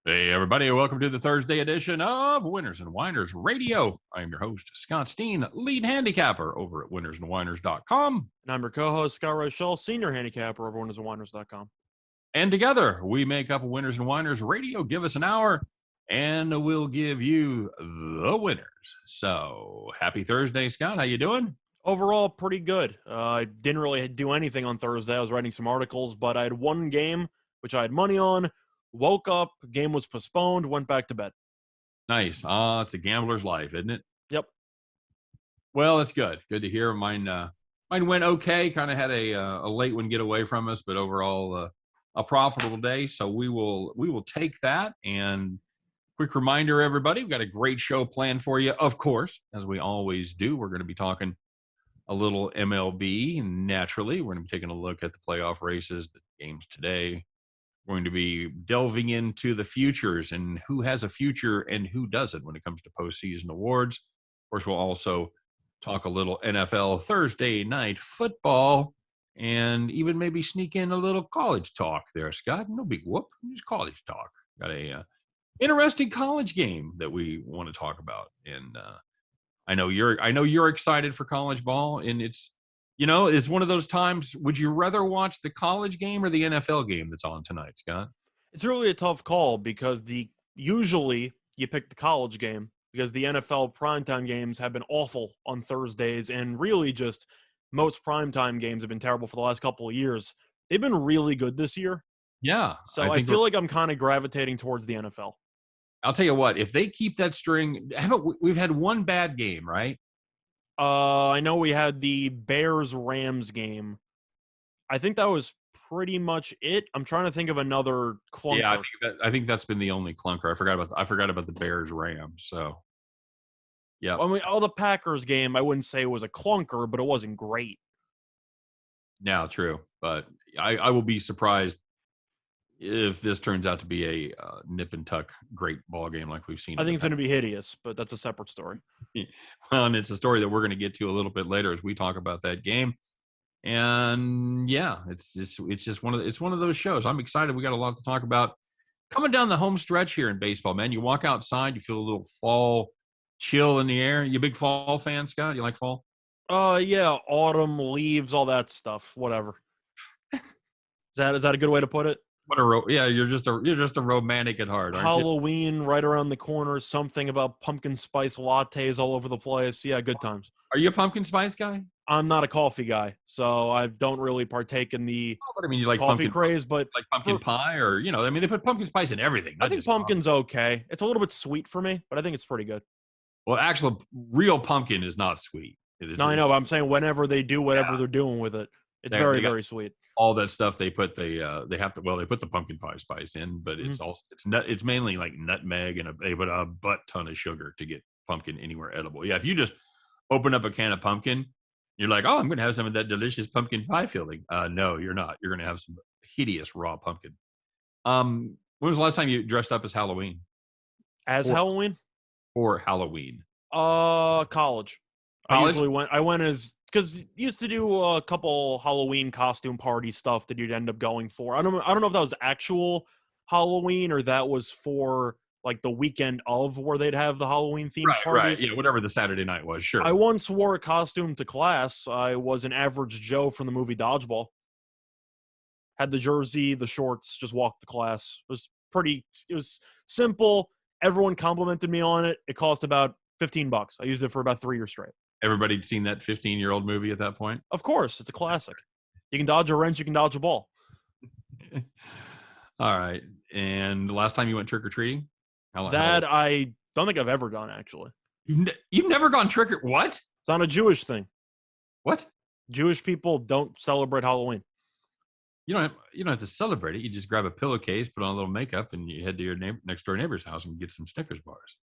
Hey, everybody, welcome to the Thursday edition of Winners and Winers Radio. I am your host, Scott Steehn, lead handicapper over at winnersandwiners.com. And I'm your co-host, Scott Reichel, senior handicapper over at unwritten.com. And together, we make up Winners and Winers Radio. Give us an hour, and we'll give you the winners. So, happy Thursday, Scott. How you doing? Overall, pretty good. I didn't really do anything on Thursday. I was writing some articles, but I had one game, which I had money on. Woke up, game was postponed, went back to bed. Nice. It's a gambler's life, isn't it? Yep. Well, that's good. Good to hear. Mine went okay. Kind of had a late one get away from us, but overall a profitable day. So we will take that. And quick reminder, everybody, we've got a great show planned for you. Of course, as we always do, we're going to be talking a little MLB. Naturally, we're going to be taking a look at the playoff races, the games today. We're going to be delving into the futures and who has a future and who doesn't when it comes to postseason awards. Of course, we'll also talk a little NFL Thursday night football and even maybe sneak in a little college talk there, Scott. No big whoop, just college talk. Got a interesting college game that we want to talk about, and I know you're excited for college ball, and it's one of those times. Would you rather watch the college game or the NFL game that's on tonight, Scott? It's really a tough call because usually you pick the college game because the NFL primetime games have been awful on Thursdays, and really just most primetime games have been terrible for the last couple of years. They've been really good this year. Yeah. So I feel like I'm kind of gravitating towards the NFL. I'll tell you what, if they keep that string, we've had one bad game, right? I know we had the Bears-Rams game. I think that was pretty much it. I'm trying to think of another clunker. Yeah, I think that's been the only clunker. I forgot about the Bears-Rams. So, yeah. I mean, the Packers game, I wouldn't say it was a clunker, but it wasn't great. No, true. But I will be surprised if this turns out to be a nip and tuck great ball game like we've seen. I think it's going to be hideous, but that's a separate story. Well, and it's a story that we're going to get to a little bit later as we talk about that game. And yeah, it's just one of those shows. I'm excited. We got a lot to talk about coming down the home stretch here in baseball, man. You walk outside, you feel a little fall chill in the air. You a big fall fan, Scott? You like fall? Yeah, autumn, leaves, all that stuff, whatever. Is that a good way to put it? You're just a romantic at heart, aren't Halloween you? Right around the corner, something about pumpkin spice lattes all over the place. Yeah, good times. Are you a pumpkin spice guy? I'm not a coffee guy, so I don't really partake in the you like coffee craze, but like pumpkin pie or, they put pumpkin spice in everything. I think pumpkin's okay. It's a little bit sweet for me, but I think it's pretty good. Well, actually, real pumpkin is not sweet. I know, but I'm saysaying whenever they do whatever they're doing with it, it's very sweet. All that stuff they put they put the pumpkin pie spice in, but it's mainly like nutmeg and they put a butt ton of sugar to get pumpkin anywhere edible. Yeah, if you just open up a can of pumpkin, you're like, oh, I'm going to have some of that delicious pumpkin pie filling. No, you're not. You're going to have some hideous raw pumpkin. When was the last time you dressed up as Halloween? Halloween? Or Halloween? College. I went as, because used to do a couple Halloween costume party stuff that you'd end up going for. I don't know if that was actual Halloween or that was for like the weekend of where they'd have the Halloween themed parties. Right, yeah, whatever the Saturday night was, sure. I once wore a costume to class. I was an average Joe from the movie Dodgeball. Had the jersey, the shorts, just walked to class. It was simple. Everyone complimented me on it. It cost about $15. I used it for about 3 years straight. Everybody'd seen that 15-year-old movie at that point? Of course. It's a classic. You can dodge a wrench, you can dodge a ball. All right. And the last time you went trick-or-treating? I don't think I've ever done, actually. You've never gone what? It's not a Jewish thing. What? Jewish people don't celebrate Halloween. You don't have to celebrate it. You just grab a pillowcase, put on a little makeup, and you head to your next door neighbor's house and get some Snickers bars.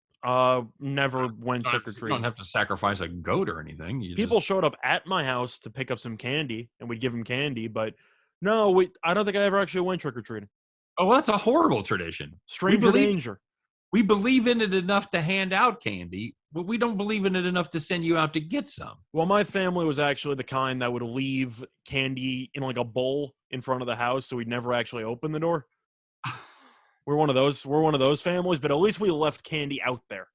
Never went trick-or-treating. You don't have to sacrifice a goat or anything. People showed up at my house to pick up some candy, and we'd give them candy, but no, I don't think I ever actually went trick-or-treating. Oh, well, that's a horrible tradition. Stranger danger. We believe in it enough to hand out candy, but we don't believe in it enough to send you out to get some. Well, my family was actually the kind that would leave candy in like a bowl in front of the house, so we'd never actually open the door. We're one of those families, but at least we left candy out there.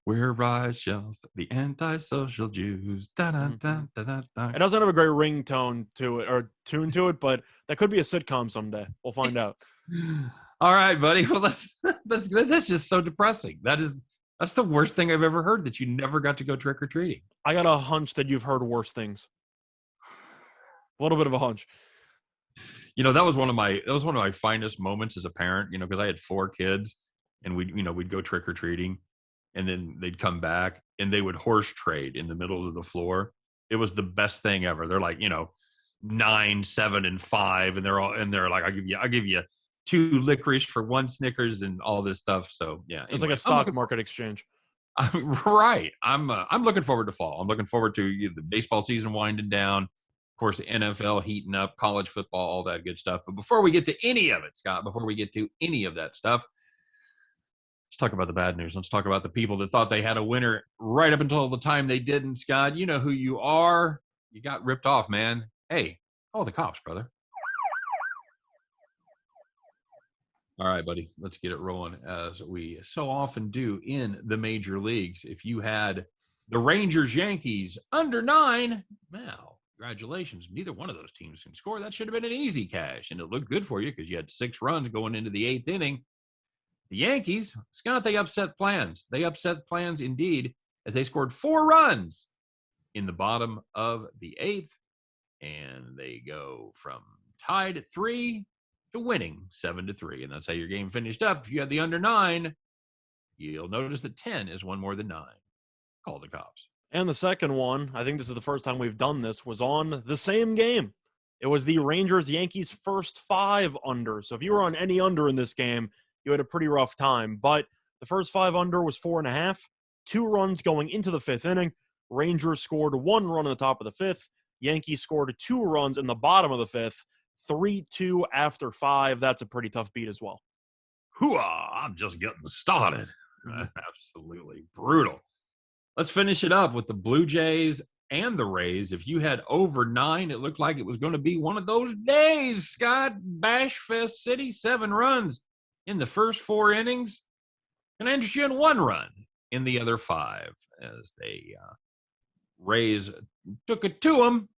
We're righteous, the antisocial Jews. Da, da, da, da, da, da. It doesn't have a great ringtone to it or tune to it, but that could be a sitcom someday. We'll find out. All right, buddy. Well, that's just so depressing. That's the worst thing I've ever heard, that you never got to go trick or treating. I got a hunch that you've heard worse things. A little bit of a hunch. That was one of my finest moments as a parent, because I had 4 kids, and we'd go trick or treating, and then they'd come back and they would horse trade in the middle of the floor. It was the best thing ever. They're like, 9, 7, and 5, and they're like, I'll give you 2 licorice for 1 Snickers and all this stuff. So yeah, it's like a stock market exchange. Right. I'm looking forward to fall. I'm looking forward to the baseball season winding down. Of course, the NFL heating up, college football, all that good stuff. But before we get to any of it, Scott, before we get to any of that stuff, let's talk about the bad news. Let's talk about the people that thought they had a winner right up until the time they didn't, Scott. You know who you are. You got ripped off, man. Hey, call the cops, brother. All right, buddy, let's get it rolling, as we so often do in the major leagues. If you had the Rangers-Yankees under 9, wow, congratulations. Neither one of those teams can score. That should have been an easy cash, and it looked good for you because you had 6 runs going into the 8th inning. The Yankees, Scott, they upset plans. They upset plans indeed, as they scored 4 runs in the bottom of the 8th, and they go from tied at 3 to winning 7-3, and that's how your game finished up. If you had the under 9, you'll notice that 10 is one more than 9. Call the cops. And the second one, I think this is the first time we've done this, was on the same game. It was the Rangers-Yankees first 5 under. So if you were on any under in this game, you had a pretty rough time. But the first 5 under was 4.5, 2 runs going into the 5th inning. Rangers scored 1 run in the top of the 5th. Yankees scored 2 runs in the bottom of the 5th. 3-2 after 5. That's a pretty tough beat as well. Hooah! I'm just getting started. Absolutely brutal. Let's finish it up with the Blue Jays and the Rays. If you had over 9, it looked like it was going to be one of those days, Scott. Bash Fest City, 7 runs in the first 4 innings. And Andrews, you had 1 run in the other 5, as they Rays took it to them.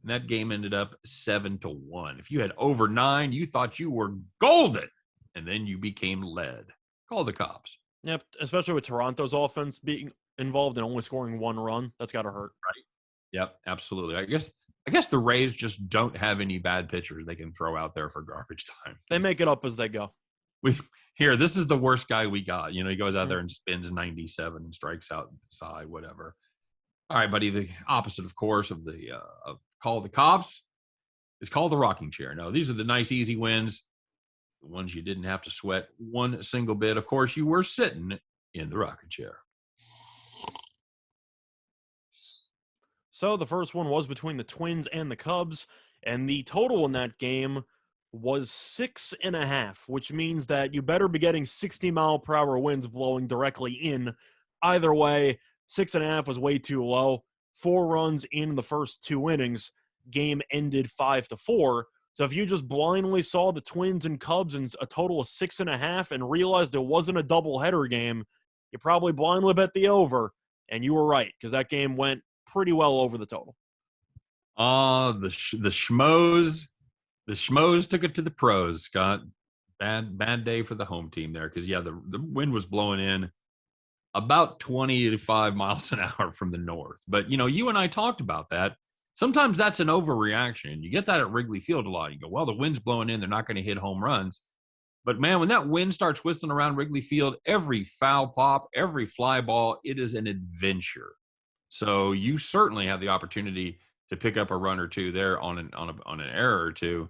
And that game ended up 7-1. If you had over 9, you thought you were golden, and then you became lead. Call the cops. Yep, especially with Toronto's offense being involved in only scoring 1 run. That's got to hurt. Right. Yep, absolutely. I guess the Rays just don't have any bad pitchers they can throw out there for garbage time. They make it up as they go. This is the worst guy we got. He goes out there and spins 97 and strikes out the side, whatever. All right, buddy. The opposite, of course, of the of call the cops is call the rocking chair. Now, these are the nice, easy wins, the ones you didn't have to sweat one single bit. Of course, you were sitting in the rocking chair. So the first one was between the Twins and the Cubs, and the total in that game was 6.5, which means that you better be getting 60-mile-per-hour winds blowing directly in. Either way, 6.5 was way too low. 4 runs in the first 2 innings. Game ended 5-4. So if you just blindly saw the Twins and Cubs in a total of 6.5 and realized it wasn't a doubleheader game, you probably blindly bet the over, and you were right, because that game went pretty well over the total. The schmoes took it to the pros, Scott. Bad day for the home team there, because the wind was blowing in about 25 miles an hour from the north. But you and I talked about that. Sometimes that's an overreaction. You get that at Wrigley Field a lot. You go, well, the wind's blowing in, they're not going to hit home runs. But man, when that wind starts whistling around Wrigley Field, every foul pop, every fly ball, it is an adventure. So you certainly have the opportunity to pick up a run or two there on an error or two.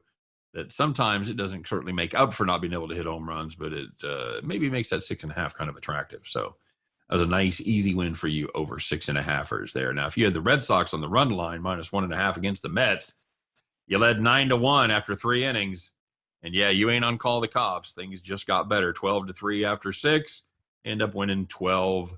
That sometimes it doesn't certainly make up for not being able to hit home runs, but it maybe makes that 6.5 kind of attractive. So that was a nice, easy win for you over 6.5ers there. Now, if you had the Red Sox on the run line minus 1.5 against the Mets, you led 9-1 after 3 innings. And yeah, you ain't on call the cops. Things just got better. 12-3 after 6. End up winning 12-5.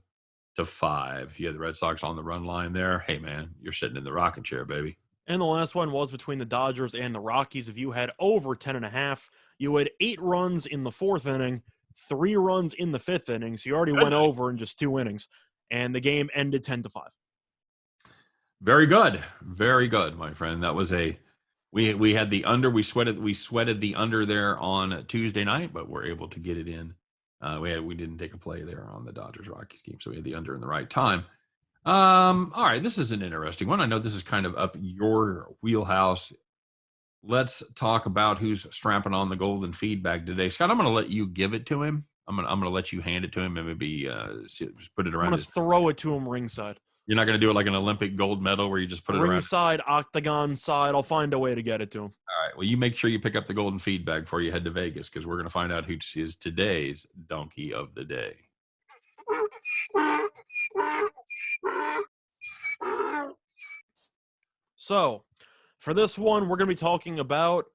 You had the Red Sox on the run line there. Hey, man, you're sitting in the rocking chair, baby. And the last one was between the Dodgers and the Rockies. If you had over 10.5, You had 8 runs in the 4th inning, 3 runs in the 5th inning. So you already went Goodness. over in just 2 innings, and the game ended 10-5. Very good. Very good, my friend. That was we had the under. We sweated the under there on Tuesday night, but we're able to get it in. We didn't take a play there on the Dodgers Rockies game, so we had the under in the right time. All right, this is an interesting one. I know this is kind of up your wheelhouse. Let's talk about who's strapping on the golden feed bag today. Scott, I'm going to let you give it to him. I'm going to let you hand it to him and maybe just put it around. I'm going to throw it to him ringside. You're not going to do it like an Olympic gold medal where you just put it around. Ringside, octagon side. I'll find a way to get it to him. All right. Well, you make sure you pick up the golden feed bag before you head to Vegas, because we're going to find out who is today's donkey of the day. So, for this one, we're going to be talking about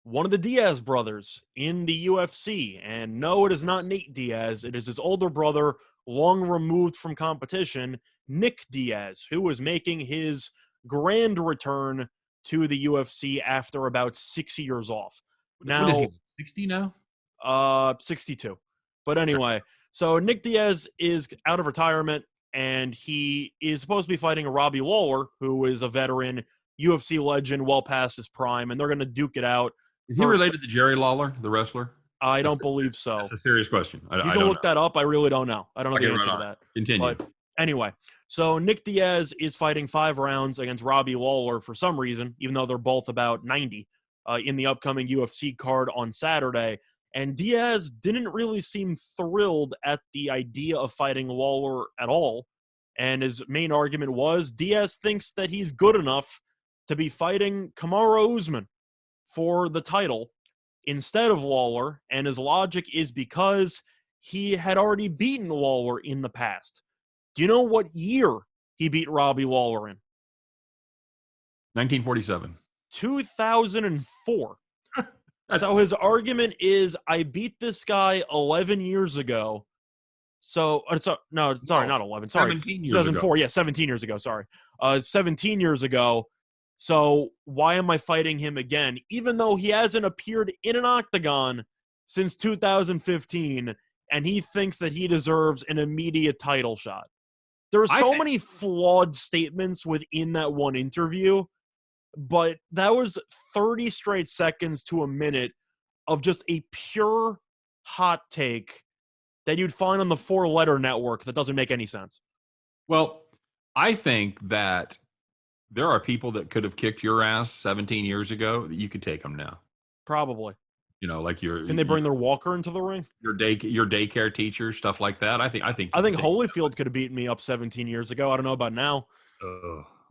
one of the Diaz brothers in the UFC. And no, it is not Nate Diaz. It is his older brother, long removed from competition, Nick Diaz, who is making his grand return to the UFC after about 6 years off. Now, what is he, 60 now? 62. But anyway, so Nick Diaz is out of retirement, and he is supposed to be fighting Robbie Lawler, who is a veteran UFC legend, well past his prime, and they're going to duke it out. Is he related to Jerry Lawler, the wrestler? I don't believe so. That's a serious question. You can look that up. I really don't know. I don't know the answer to that. Continue. But anyway, so Nick Diaz is fighting 5 rounds against Robbie Lawler for some reason, even though they're both about 90 in the upcoming UFC card on Saturday. And Diaz didn't really seem thrilled at the idea of fighting Lawler at all. And his main argument was Diaz thinks that he's good enough to be fighting Kamaru Usman for the title instead of Lawler, and his logic is because he had already beaten Lawler in the past. Do you know what year he beat Robbie Lawler in? 1947. 2004. So his argument is, I beat this guy 11 years ago. So, not 11. Sorry, 2004. Yeah, 17 years ago. Sorry. 17 years ago. So why am I fighting him again? Even though he hasn't appeared in an octagon since 2015, and he thinks that he deserves an immediate title shot. There are so many flawed statements within that one interview, but that was 30 straight seconds to a minute of just a pure hot take that you'd find on the 4-letter network that doesn't make any sense. Well, I think that there are people that could have kicked your ass 17 years ago that you could take them now. Probably. You know, like Can they bring their walker into the ring? Your daycare teacher, stuff like that. I think Holyfield could have beaten me up 17 years ago. I don't know about now.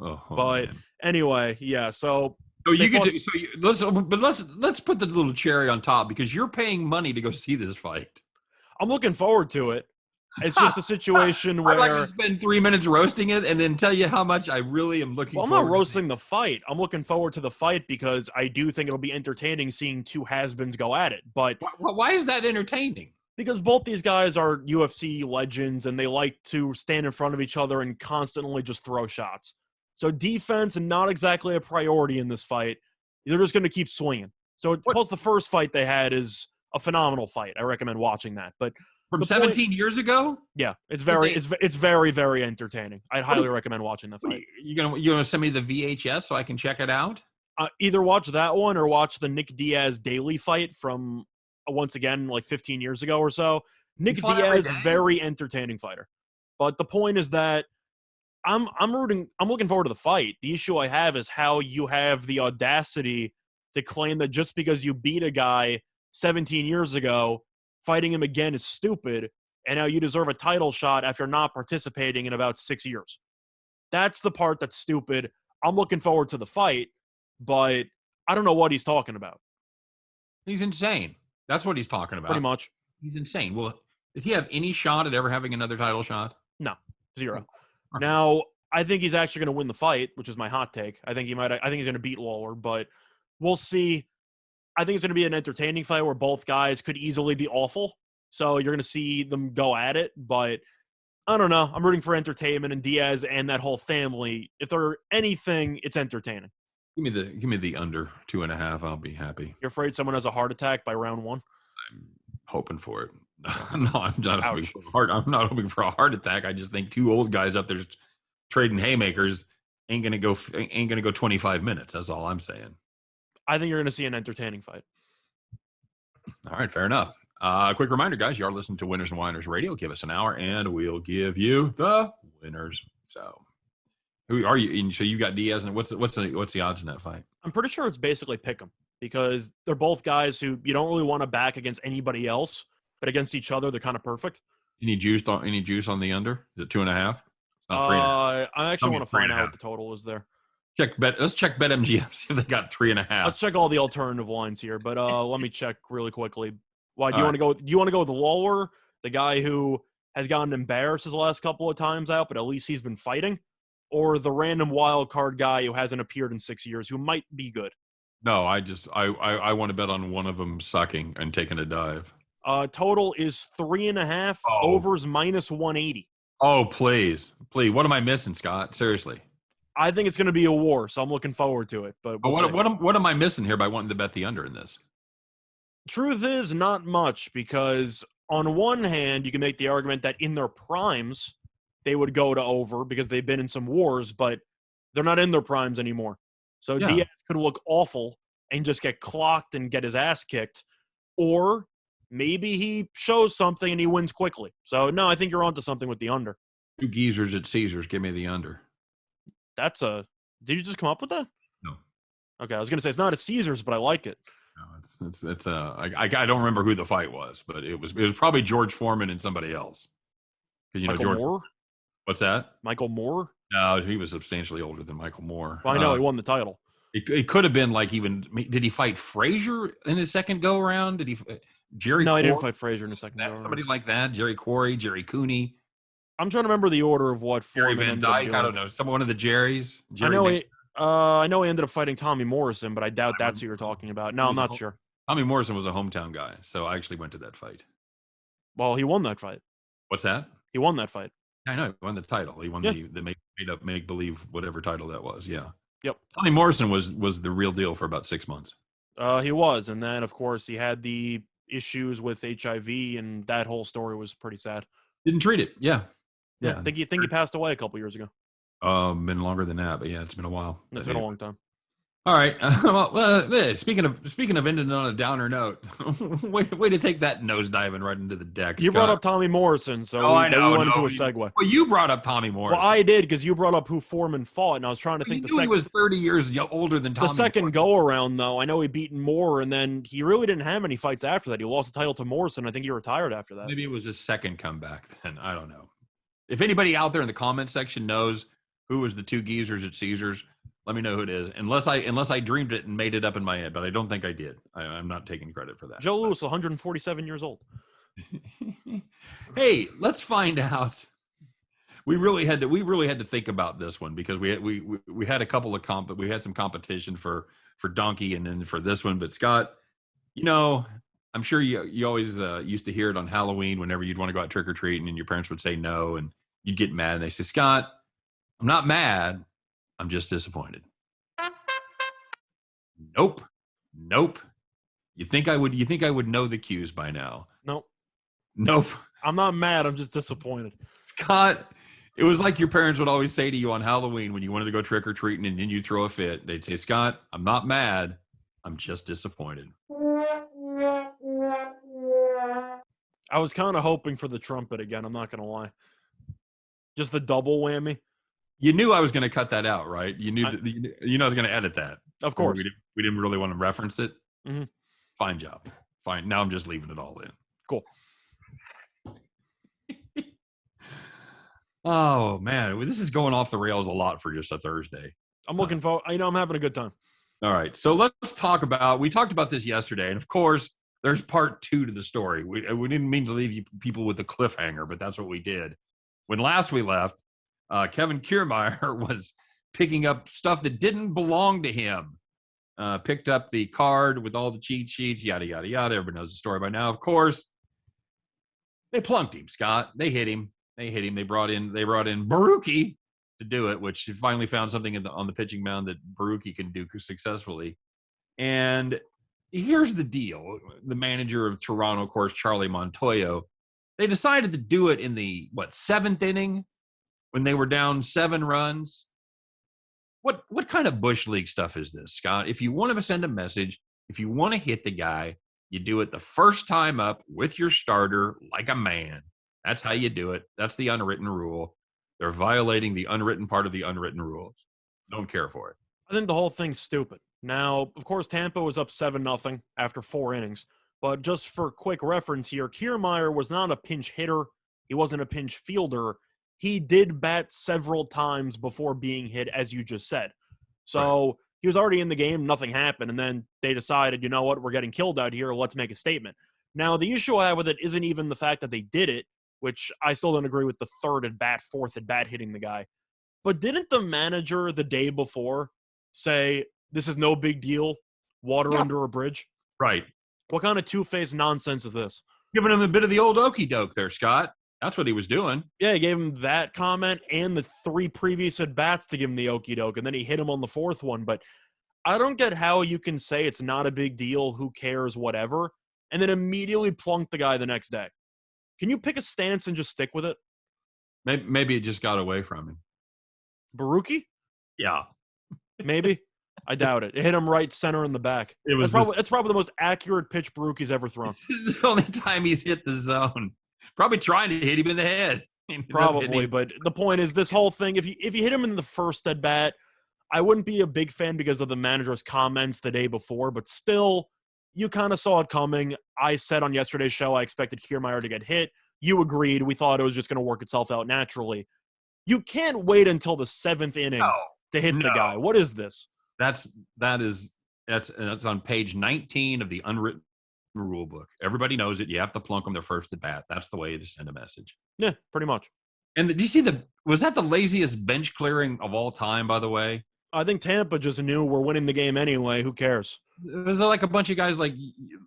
But man. Anyway, yeah. So you could. Let's put the little cherry on top, because you're paying money to go see this fight. I'm looking forward to it. It's just a situation where I'd like to spend 3 minutes roasting it and then tell you how much I really am looking forward to. I'm not roasting the fight. I'm looking forward to the fight because I do think it'll be entertaining seeing 2 has-beens go at it. But why is that entertaining? Because both these guys are UFC legends and they like to stand in front of each other and constantly just throw shots. So defense is not exactly a priority in this fight. They're just going to keep swinging. So plus the first fight they had is a phenomenal fight. I recommend watching that. But from 17 years ago? Yeah, it's very, very entertaining. I'd highly recommend watching the fight. You gonna send me the VHS so I can check it out? Either watch that one or watch the Nick Diaz daily fight from once again like 15 years ago or so. Nick Diaz, very entertaining fighter. But the point is that I'm looking forward to the fight. The issue I have is how you have the audacity to claim that just because you beat a guy 17 years ago, fighting him again is stupid, and now you deserve a title shot after not participating in about 6 years. That's the part that's stupid. I'm looking forward to the fight, but I don't know what he's talking about. He's insane. That's what he's talking about. Pretty much. He's insane. Well, does he have any shot at ever having another title shot? No, 0. Now, I think he's actually going to win the fight, which is my hot take. I think he's going to beat Lawler, but we'll see. I think it's going to be an entertaining fight where both guys could easily be awful. So you're going to see them go at it, but I don't know. I'm rooting for entertainment, and Diaz and that whole family, if they're anything, it's entertaining. Give me the under 2.5. I'll be happy. You're afraid someone has a heart attack by round 1? I'm hoping for it. No, I'm not hoping Ouch. for a heart. I'm not hoping for a heart attack. I just think two old guys up there trading haymakers ain't gonna go 25 minutes. That's all I'm saying. I think you're going to see an entertaining fight. All right, fair enough. Quick reminder, guys, you are listening to Winners and Winers Radio. Give us an hour, and we'll give you the winners. So, who are you? So you got Diaz, and what's the odds in that fight? I'm pretty sure it's basically pick 'em because they're both guys who you don't really want to back against anybody else, but against each other, they're kind of perfect. Any juice on the under? Is it 2.5? Not 3.5. I actually want to find out what the total is there. Let's check BetMGM, see if they got 3.5. Let's check all the alternative lines here, but let me check really quickly. Why do you All want to go? Do you want to go with Lawler, the guy who has gotten embarrassed his last couple of times out, but at least he's been fighting, or the random wild card guy who hasn't appeared in 6 years, who might be good? No, I want to bet on one of them sucking and taking a dive. Total is 3.5. Oh. Overs -180. Oh, please. What am I missing, Scott? Seriously. I think it's going to be a war, so I'm looking forward to it. But we'll see. What am I missing here by wanting to bet the under in this? Truth is, not much, because on one hand, you can make the argument that in their primes, they would go to over because they've been in some wars, but they're not in their primes anymore. So Yeah. Diaz could look awful and just get clocked and get his ass kicked. Or maybe he shows something and he wins quickly. So, no, I think you're onto something with the under. Two geezers at Caesars. Give me the under. Did you just come up with that? No. Okay, I was going to say it's not at Caesars, but I like it. No, I don't remember who the fight was, but it was probably George Foreman and somebody else. Because Michael Moore? What's that? Michael Moore? No, he was substantially older than Michael Moore. Well, I know he won the title. It could have been like did he fight Frazier in his second go around? Did he Jerry? No, Quarry? he didn't fight Frazier in the second go around. Somebody like that, Jerry Quarry, Jerry Cooney. I'm trying to remember the order of what Jerry Foreman Van ended up Dyke. doing. I don't know. One of the Jerrys. I know he ended up fighting Tommy Morrison, but I doubt that's who you're talking about. No, I'm not sure. Tommy Morrison was a hometown guy, so I actually went to that fight. Well, he won that fight. What's that? He won that fight. I know. He won the title. He won the made up make believe whatever title that was. Yeah. Yep. Tommy Morrison was the real deal for about 6 months. He was, and then of course he had the issues with HIV, and that whole story was pretty sad. Didn't treat it. Yeah. Yeah. I think he passed away a couple years ago. Been longer than that, but yeah, it's been a while. It's been a long time. All right. Speaking of ending on a downer note, way to take that nosediving right into the deck. You brought up Tommy Morrison, so we went into a segue. Well, you brought up Tommy Morrison. Well, I did because you brought up who Foreman fought, and I was trying to think. He was 30 years older than Tommy. The second go around, though, I know he beat Moore, and then he really didn't have any fights after that. He lost the title to Morrison. I think he retired after that. Maybe it was his second comeback. Then I don't know. If anybody out there in the comment section knows who was the two geezers at Caesars, let me know who it is. Unless I dreamed it and made it up in my head, but I don't think I did. I'm not taking credit for that. Joe Louis, 147 years old. Hey, let's find out. We really had to think about this one because we had a couple of we had some competition for Donkey and then for this one. But Scott, I'm sure you always used to hear it on Halloween whenever you'd want to go out trick or treating and your parents would say no and you'd get mad and they say, Scott, I'm not mad. I'm just disappointed. Nope. You think I would know the cues by now? Nope. I'm not mad. I'm just disappointed. Scott, it was like your parents would always say to you on Halloween when you wanted to go trick or treating and then you throw a fit. They'd say, Scott, I'm not mad. I'm just disappointed. I was kind of hoping for the trumpet again. I'm not going to lie. Just the double whammy. You knew I was going to cut that out, right? You knew I was going to edit that. Of course. We didn't really want to reference it. Mm-hmm. Fine job. Fine. Now I'm just leaving it all in. Cool. Oh, man. This is going off the rails a lot for just a Thursday. I'm looking forward. I'm having a good time. All right. So let's talk about – we talked about this yesterday. And, of course, there's part 2 to the story. We didn't mean to leave you people with a cliffhanger, but that's what we did. When last we left, Kevin Kiermaier was picking up stuff that didn't belong to him. Picked up the card with all the cheat sheets, yada, yada, yada. Everybody knows the story by now. Of course, they plunked him, Scott. They hit him. They brought in Baruki to do it, which he finally found something on the pitching mound that Baruki can do successfully. And here's the deal. The manager of Toronto, of course, Charlie Montoyo, they decided to do it in the, seventh inning when they were down 7 runs. What kind of Bush League stuff is this, Scott? If you want to send a message, if you want to hit the guy, you do it the first time up with your starter like a man. That's how you do it. That's the unwritten rule. They're violating the unwritten part of the unwritten rules. Don't care for it. I think the whole thing's stupid. Now, of course, Tampa was up 7-0 after 4 innings. But just for quick reference here, Kiermaier was not a pinch hitter. He wasn't a pinch fielder. He did bat several times before being hit, as you just said. So right. He was already in the game. Nothing happened. And then they decided, you know what, we're getting killed out here. Let's make a statement. Now, the issue I have with it isn't even the fact that they did it, which I still don't agree with the 3rd at bat, 4th at bat hitting the guy. But didn't the manager the day before say, this is no big deal, water under a bridge? Right. What kind of two-faced nonsense is this? Giving him a bit of the old okey doke there, Scott. That's what he was doing. Yeah, he gave him that comment and the 3 previous at-bats to give him the okey doke, and then he hit him on the 4th one. But I don't get how you can say it's not a big deal, who cares, whatever, and then immediately plunk the guy the next day. Can you pick a stance and just stick with it? Maybe it just got away from him. Baruki? Yeah. Maybe. I doubt it. It hit him right center in the back. That's probably the most accurate pitch Baruki's ever thrown. This is the only time he's hit the zone. Probably trying to hit him in the head. Probably, but the point is this whole thing, if you hit him in the 1st at bat, I wouldn't be a big fan because of the manager's comments the day before, but still, you kind of saw it coming. I said on yesterday's show I expected Kiermaier to get hit. You agreed. We thought it was just going to work itself out naturally. You can't wait until the 7th inning to hit the guy. What is this? That's on page 19 of the unwritten rule book. Everybody knows it. You have to plunk them their 1st at bat. That's the way to send a message. Yeah, pretty much. And did you see was that the laziest bench clearing of all time, by the way? I think Tampa just knew we're winning the game anyway. Who cares? It was like a bunch of guys like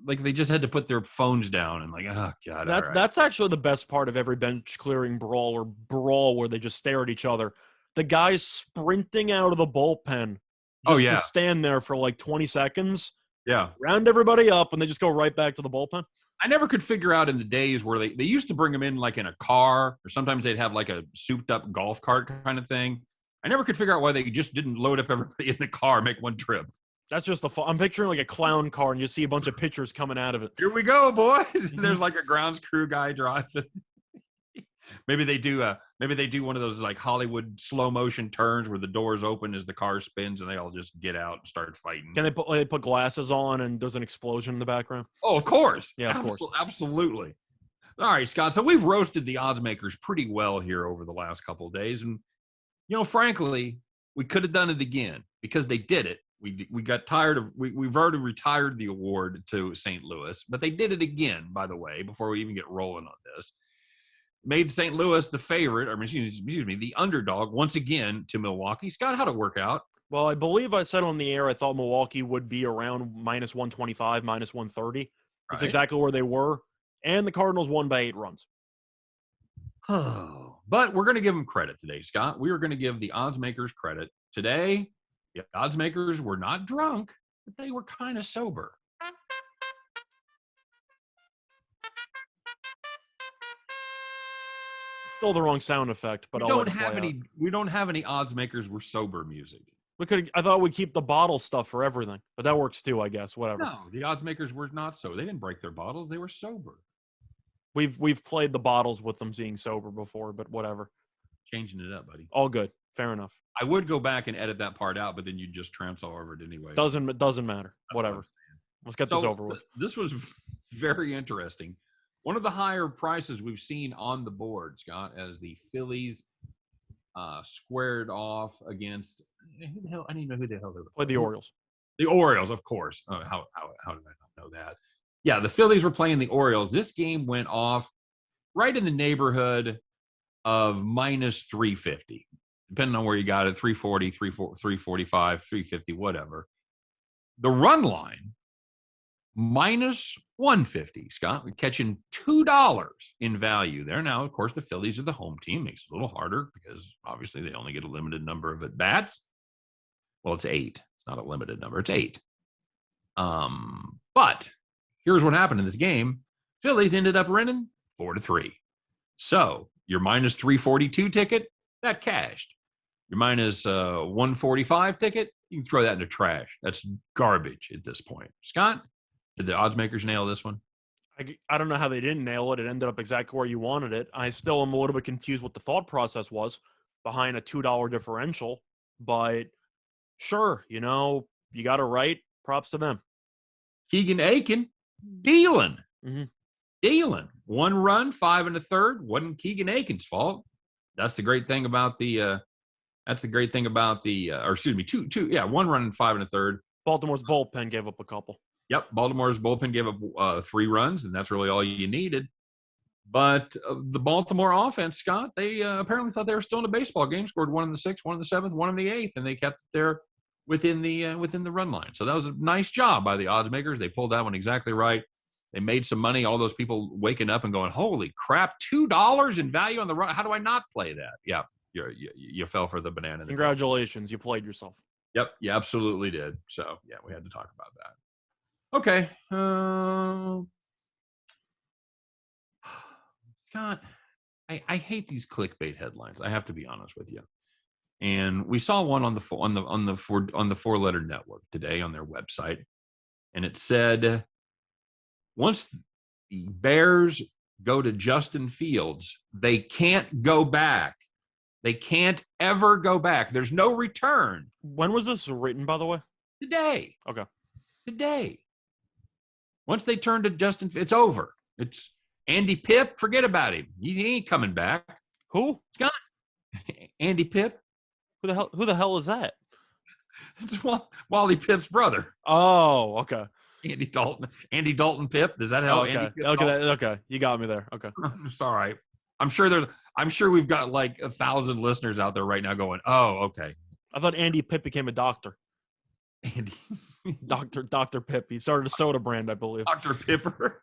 they just had to put their phones down and like, oh God. That's actually the best part of every bench clearing brawl where they just stare at each other. The guys sprinting out of the bullpen to stand there for like 20 seconds. Yeah. Round everybody up and they just go right back to the bullpen. I never could figure out in the days where they used to bring them in like in a car, or sometimes they'd have like a souped up golf cart kind of thing. I never could figure out why they just didn't load up everybody in the car and make one trip. That's just I'm picturing like a clown car and you see a bunch of pitchers coming out of it. Here we go, boys. There's like a grounds crew guy driving. Maybe they do one of those like Hollywood slow motion turns where the doors open as the car spins and they all just get out and start fighting. Can they put glasses on and there's an explosion in the background? Oh, of course. Yeah, of course. Absolutely. All right, Scott. So we've roasted the odds makers pretty well here over the last couple of days. And, frankly, we could have done it again because they did it. We got tired of we've already retired the award to St. Louis, but they did it again, by the way, before we even get rolling on this. Made St. Louis the favorite, or excuse me, the underdog once again to Milwaukee. Scott, how'd it work out? Well, I believe I said on the air I thought Milwaukee would be around minus 125, minus 130. That's exactly where they were. And the Cardinals won by 8 runs. Oh, but we're going to give them credit today, Scott. We are going to give the odds makers credit. Today, the odds makers were not drunk, but they were kind of sober. Still the wrong sound effect, but we don't have any odds makers with sober music. I thought we'd keep the bottle stuff for everything, but that works too, I guess. Whatever. No, the odds makers were not so. They didn't break their bottles. They were sober. We've played the bottles with them being sober before, but whatever. Changing it up, buddy. All good. Fair enough. I would go back and edit that part out, but then you'd just trance all over it anyway. Doesn't matter. Whatever. Let's get this over with. This was very interesting. One of the higher prices we've seen on the board, Scott, as the Phillies squared off against I don't even know who the hell they were. Played the Orioles. The Orioles, of course. Oh, how did I not know that? Yeah, the Phillies were playing the Orioles. This game went off right in the neighborhood of minus 350, depending on where you got it, 340, 345, 350, whatever. The run line minus 150. Scott, we're catching $2 in value there. Now, of course, the Phillies are the home team. Makes it a little harder because obviously they only get a limited number of at-bats. Well, it's 8. It's not a limited number. It's 8. But here's what happened in this game. Phillies ended up winning 4-3. So your minus 342 ticket, that cashed. Your minus 145 ticket, you can throw that in the trash. That's garbage at this point. Scott, did the odds makers nail this one? I don't know how they didn't nail it. It ended up exactly where you wanted it. I still am a little bit confused what the thought process was behind a $2 differential. But sure, you got it right. Props to them. Keegan Aiken, dealing. Mm-hmm. Dealing. 1 run, 5 1/3. Wasn't Keegan Aiken's fault. That's the great thing about the or excuse me, two, 1 run and 5 1/3. Baltimore's bullpen gave up a couple. Yep, Baltimore's bullpen gave up 3 runs, and that's really all you needed. But the Baltimore offense, Scott, they apparently thought they were still in a baseball game. Scored 1 in the 6th, 1 in the 7th, 1 in the 8th, and they kept it there within the run line. So that was a nice job by the odds makers. They pulled that one exactly right. They made some money. All those people waking up and going, "Holy crap! $2 in value on the run. How do I not play that?" Yeah, you fell for the banana. Congratulations, you played yourself. Yep, you absolutely did. So yeah, we had to talk about that. Okay, Scott, I hate these clickbait headlines. I have to be honest with you. And we saw one on the 4-letter network today on their website, and it said, once the Bears go to Justin Fields, they can't go back. They can't ever go back. There's no return. When was this written, by the way? Today. Okay. Today. Once they turn to Justin, it's over. It's Andy Pipp. Forget about him. He ain't coming back. Who? Scott. Andy Pipp. Who the hell is that? It's Wally Pipp's brother. Oh, okay. Andy Dalton Pipp. Does that help? Okay. Okay. You got me there. Okay. It's all right. I'm sure we've got like 1,000 listeners out there right now going, "Oh, okay." I thought Andy Pipp became a doctor. Andy, Dr. Pipp. He started a soda brand, I believe. Dr. Pipper.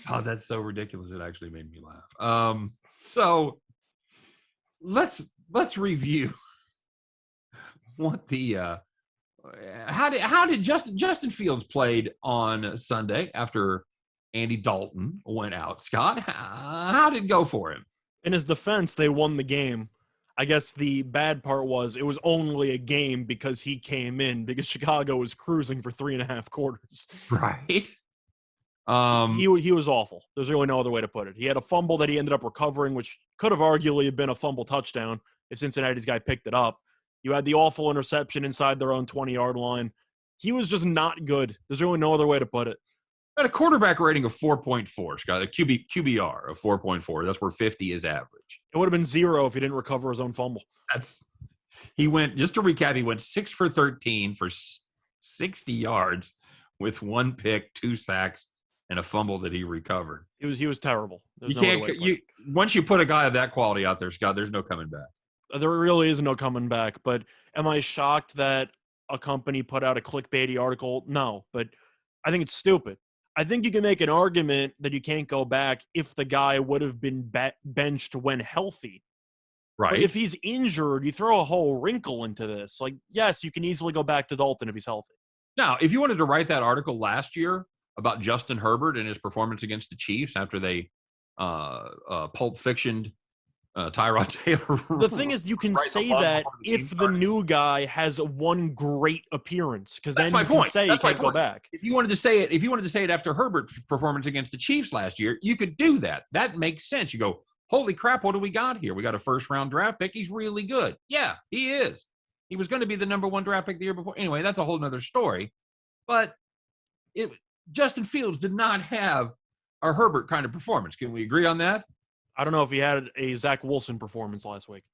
Oh, that's so ridiculous. It actually made me laugh. So let's review what the how did Justin Fields played on Sunday after Andy Dalton went out. Scott, how did it go for him? In his defense, they won the game. I guess the bad part was it was only a game because he came in because Chicago was cruising for 3.5 quarters. Right. He was awful. There's really no other way to put it. He had a fumble that he ended up recovering, which could have arguably been a fumble touchdown if Cincinnati's guy picked it up. You had the awful interception inside their own 20-yard line. He was just not good. There's really no other way to put it. At a quarterback rating of 4.4, Scott, a QBR of 4.4. That's where 50 is average. It would have been 0 if he didn't recover his own fumble. He went, just to recap, he went 6 for 13 for 60 yards with 1 pick, 2 sacks, and a fumble that he recovered. He was terrible. Once you put a guy of that quality out there, Scott, there's no coming back. There really is no coming back. But am I shocked that a company put out a clickbaity article? No, but I think it's stupid. I think you can make an argument that you can't go back if the guy would have been benched when healthy. Right. But if he's injured, you throw a whole wrinkle into this. Like, yes, you can easily go back to Dalton if he's healthy. Now, if you wanted to write that article last year about Justin Herbert and his performance against the Chiefs after they pulp fictioned Tyrod Taylor. The thing is, you can say that if the new guy has one great appearance, because then you can say you can't go back. If you wanted to say it after Herbert's performance against the Chiefs last year, you could do that. That makes sense. You go, holy crap, what do we got here? We got a first-round draft pick. He's really good. Yeah, he is. He was going to be the number 1 draft pick the year before. Anyway, that's a whole nother story. But Justin Fields did not have a Herbert kind of performance. Can we agree on that? I don't know if he had a Zach Wilson performance last week.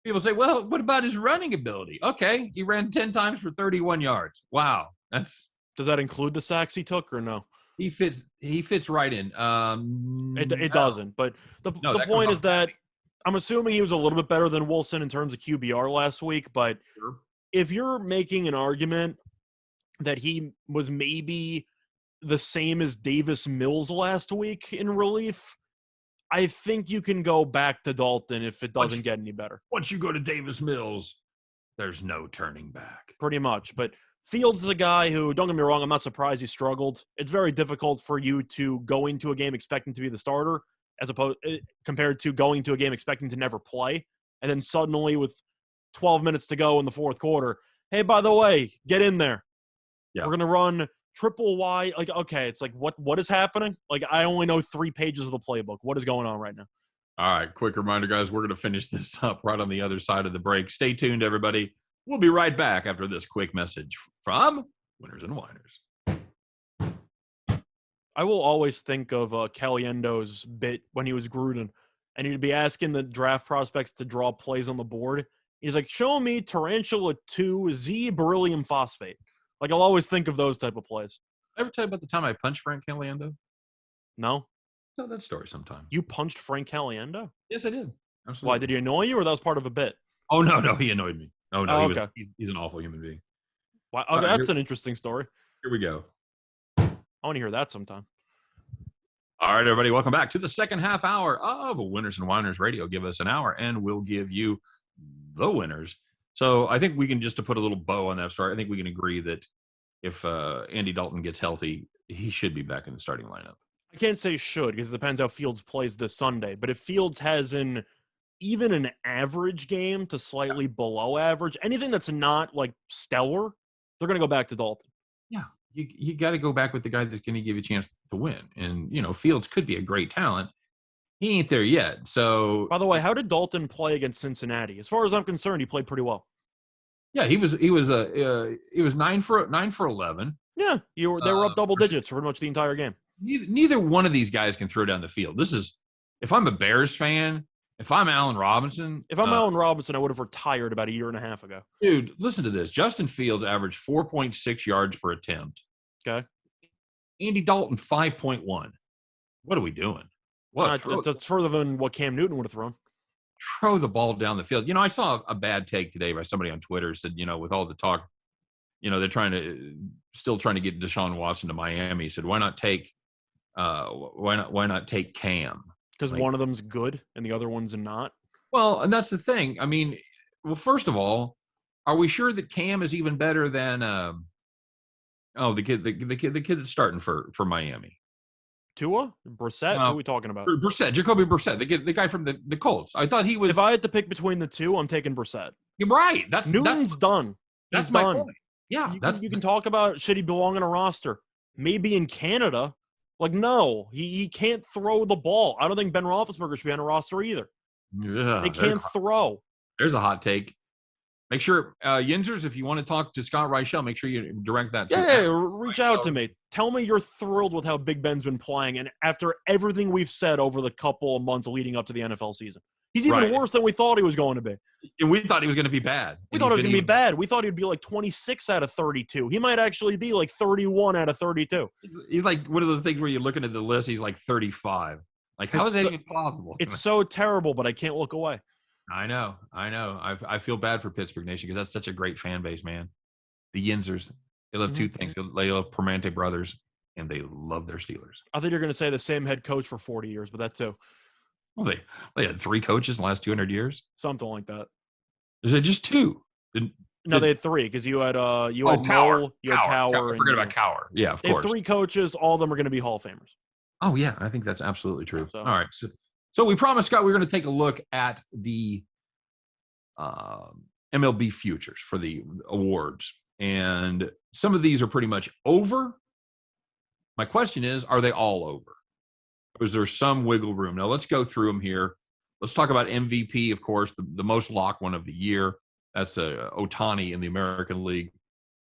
People say, well, what about his running ability? Okay, he ran 10 times for 31 yards. Wow. Does that include the sacks he took or no? He fits right in. It doesn't. But the point is that I'm assuming he was a little bit better than Wilson in terms of QBR last week. But if you're making an argument that he was maybe the same as Davis Mills last week in relief, I think you can go back to Dalton if it doesn't get any better. Once you go to Davis Mills, there's no turning back. Pretty much. But Fields is a guy who, don't get me wrong, I'm not surprised he struggled. It's very difficult for you to go into a game expecting to be the starter compared to going to a game expecting to never play. And then suddenly with 12 minutes to go in the fourth quarter, hey, by the way, get in there. Yeah. We're going to run triple Y. Like, okay, it's like, what is happening? Like, I only know 3 pages of the playbook. What is going on right now? All right, quick reminder, guys, we're going to finish this up right on the other side of the break. Stay tuned, everybody. We'll be right back after this quick message from Winners and Whiners. I will always think of Caliendo's bit when he was Gruden, and he'd be asking the draft prospects to draw plays on the board. He's like, show me Tarantula 2 Z beryllium phosphate. Like, I'll always think of those type of plays. Ever tell you about the time I punched Frank Caliendo? No. Tell that story sometime. You punched Frank Caliendo? Yes, I did. Absolutely. Why, did he annoy you, or that was part of a bit? Oh, no, he annoyed me. Oh, no, okay. He's an awful human being. Wow, okay, that's an interesting story. Here we go. I want to hear that sometime. All right, everybody, welcome back to the second half hour of Winners and Whiners Radio. Give us an hour, and we'll give you the winners. So I think we can, just to put a little bow on that story, I think we can agree that if Andy Dalton gets healthy, he should be back in the starting lineup. I can't say should, because it depends how Fields plays this Sunday. But if Fields has even an average game to slightly below average, anything that's not like stellar, they're going to go back to Dalton. Yeah, you got to go back with the guy that's going to give you a chance to win. And, Fields could be a great talent. He ain't there yet. So, by the way, how did Dalton play against Cincinnati? As far as I'm concerned, he played pretty well. Yeah, he was 9 for 11. Yeah, they were up double digits for pretty much the entire game. Neither one of these guys can throw down the field. If I'm a Bears fan, if I'm Allen Robinson. If I'm Allen Robinson, I would have retired about a year and a half ago. Dude, listen to this. Justin Fields averaged 4.6 yards per attempt. Okay. Andy Dalton, 5.1. What are we doing? That's further than what Cam Newton would have thrown. Throw the ball down the field. I saw a bad take today by somebody on Twitter said, with all the talk, they're still trying to get Deshaun Watson to Miami. He said, why not take Cam? Because one of them's good and the other one's not. Well, and that's the thing. I mean, first of all, are we sure that Cam is even better than the kid that's starting for Miami? Tua? Brissett? Who are we talking about? Jacoby Brissett, the guy from the Colts. I thought he was. If I had to pick between the two, I'm taking Brissett. You're right. Newton's done. That's He's my done. point. Yeah, you can talk about should he belong on a roster? Maybe in Canada. Like, no, he can't throw the ball. I don't think Ben Roethlisberger should be on a roster either. Yeah, they can't throw. There's a hot take. Make sure, Yinzers, if you want to talk to Scott Reichel, make sure you direct that to reach out to me. Tell me you're thrilled with how Big Ben's been playing, and after everything we've said over the couple of months leading up to the NFL season. He's even worse than we thought he was going to be. And we thought he was going to be bad. We thought it was going to be bad. We thought he'd be like 26 out of 32. He might actually be like 31 out of 32. He's like one of those things where you're looking at the list, he's like 35. Like, how is that even possible? It's so terrible, but I can't look away. I know. I feel bad for Pittsburgh Nation because that's such a great fan base, man. The Yinzers, they love two things. They love Permante brothers, and they love their Steelers. I think you're going to say the same head coach for 40 years, but that too. Well, they had 3 coaches in the last 200 years. Something like that. Is it just 2? No, they had 3 because you had Cowher. Noel, you had Cowher. I forget about Cowher. Yeah, of course. They have 3 coaches. All of them are going to be Hall of Famers. Oh, yeah. I think that's absolutely true. All right. So we promised, Scott, we're going to take a look at the MLB futures for the awards. And some of these are pretty much over. My question is, are they all over? Or is there some wiggle room? Now, let's go through them here. Let's talk about MVP, of course, the most locked one of the year. That's Ohtani in the American League.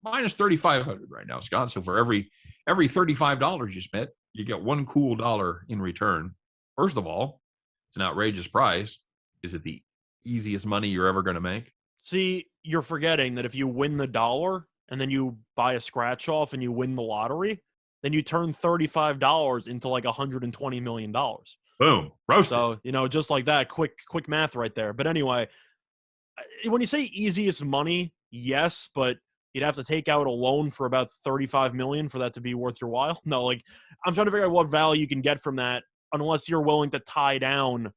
Minus 3,500 right now, Scott. So for every $35 you spent, you get $1 cool dollar in return. First of all, it's an outrageous price. Is it the easiest money you're ever going to make? See, you're forgetting that if you win the dollar and then you buy a scratch off and you win the lottery, then you turn $35 into like $120 million. Boom. Roasted. So, just like that, quick math right there. But anyway, when you say easiest money, yes, but You'd have to take out a loan for about $35 million for that to be worth your while. No, like I'm trying to figure out what value you can get from that, unless you're willing to tie down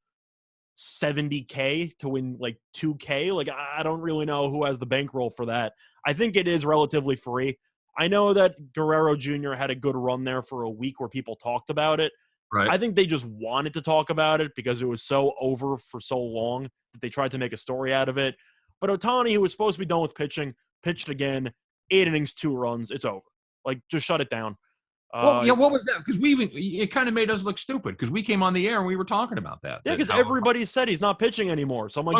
$70K to win like $2K. Like I don't really know who has the bankroll for that. I think it is relatively free. I know that Guerrero Jr. had a good run there for a week where people talked about it. Right. I think they just wanted to talk about it because it was so over for so long that they tried to make a story out of it. But Ohtani, who was supposed to be done with pitching, pitched again, 8 innings, 2 runs. It's over. Like, just shut it down. Well, yeah, what was that? Because it kind of made us look stupid because we came on the air and we were talking about that. Yeah, because everybody said he's not pitching anymore. So I'm like,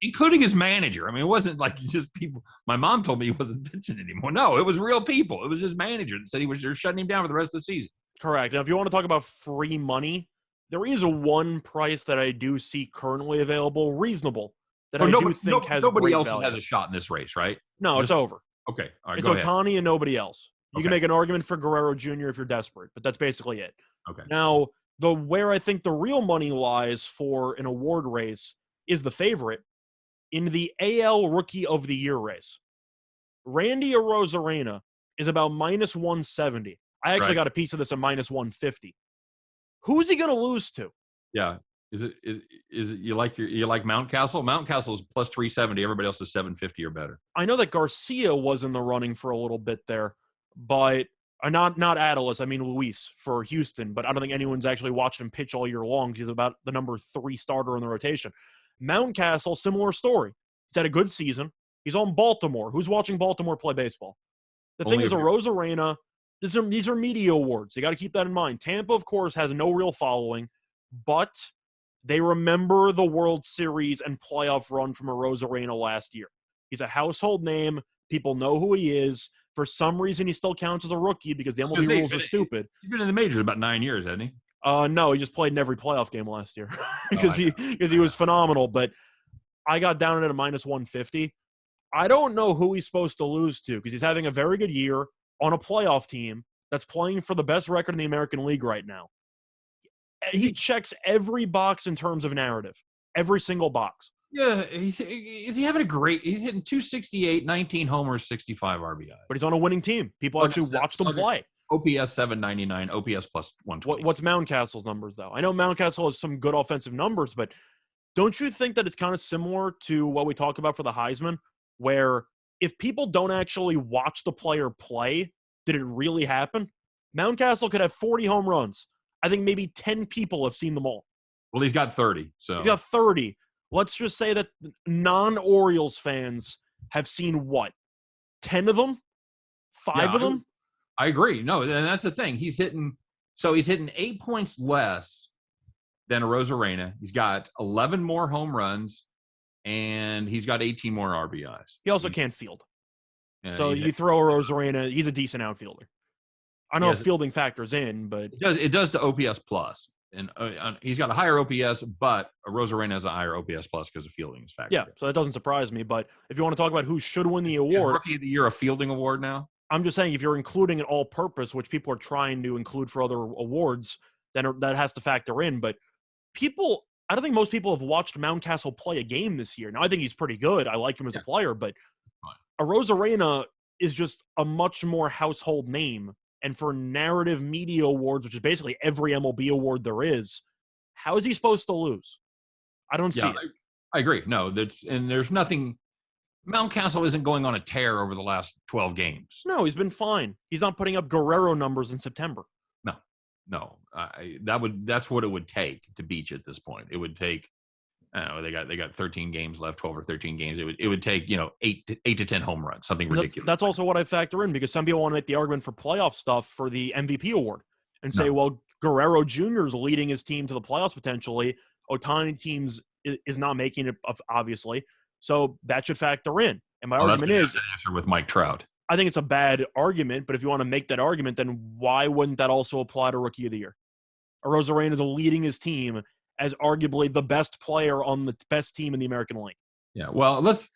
including his manager. I mean, it wasn't like just people. My mom told me he wasn't pitching anymore. No, it was real people. It was his manager that said they're shutting him down for the rest of the season. Correct. Now, if you want to talk about free money, there is a one price that I do see currently available, reasonable, that I do think has nobody else value. has a shot in this race, right? No, it's over. Okay, all right. It's Ohtani and nobody else. You can make an argument for Guerrero Jr. if you're desperate, but that's basically it. Okay. Now, where I think the real money lies for an award race is the favorite in the AL Rookie of the Year race. Randy Arozarena is about minus 170. I actually got a piece of this at minus 150. Who's he going to lose to? Yeah. Is it you like Mountcastle? Mountcastle is plus 370. Everybody else is 750 or better. I know that Garcia was in the running for a little bit there, but not Adelis. I mean Luis for Houston, but I don't think anyone's actually watched him pitch all year long. He's about the number 3 starter in the rotation. Mountcastle, similar story. He's had a good season. He's on Baltimore. Who's watching Baltimore play baseball? The thing is, Arozarena, these are media awards. You got to keep that in mind. Tampa, of course, has no real following, but they remember the World Series and playoff run from Arozarena last year. He's a household name. People know who he is. For some reason, he still counts as a rookie because the MLB rules are stupid. He's been in the majors about 9 years, hasn't he? No, he just played in every playoff game last year because he was phenomenal. But I got down at a minus 150. I don't know who he's supposed to lose to because he's having a very good year on a playoff team that's playing for the best record in the American League right now. He checks every box in terms of narrative, every single box. Yeah, is he having a great? He's hitting 268, 19 homers, 65 RBI. But he's on a winning team. People actually watch them play. OPS 799, OPS plus 120. What's Mountcastle's numbers though? I know Mountcastle has some good offensive numbers, but don't you think that it's kind of similar to what we talk about for the Heisman, where if people don't actually watch the player play, did it really happen? Mountcastle could have 40 home runs. I think maybe 10 people have seen them all. Well, he's got 30. So he's got 30. Let's just say that non-Orioles fans have seen what? 10 of them? 5 of them? I agree. No, and that's the thing. He's hitting 8 points less than Arozarena. He's got 11 more home runs, and he's got 18 more RBIs. He also can't field. So you throw Arozarena, he's a decent outfielder. I know if fielding factors in, but it does the OPS plus, and he's got a higher OPS, but Arozarena has a higher OPS plus because of fielding is factored. Yeah, so that doesn't surprise me. But if you want to talk about who should win the award, is Rookie of the Year a fielding award now? I'm just saying if you're including an all-purpose, which people are trying to include for other awards, then that has to factor in. But I don't think most people have watched Mountcastle play a game this year. Now I think he's pretty good. I like him as a player, but Arozarena is just a much more household name. And for narrative media awards, which is basically every MLB award there is, how is he supposed to lose? I don't see it. I agree. No, there's nothing. Mountcastle isn't going on a tear over the last 12 games. No, he's been fine. He's not putting up Guerrero numbers in September. No. That's what it would take to beat you at this point. It would take. They got 13 games left, 12 or 13 games. It would take 8 to 10 home runs, something ridiculous. That's also what I factor in because some people want to make the argument for playoff stuff for the MVP award and say, well, Guerrero Jr. is leading his team to the playoffs potentially. Ohtani teams is not making it, obviously, so that should factor in. And my argument is with Mike Trout. I think it's a bad argument, but if you want to make that argument, then why wouldn't that also apply to Rookie of the Year? Arozarena is leading his team as arguably the best player on the best team in the American League. Yeah, well, let's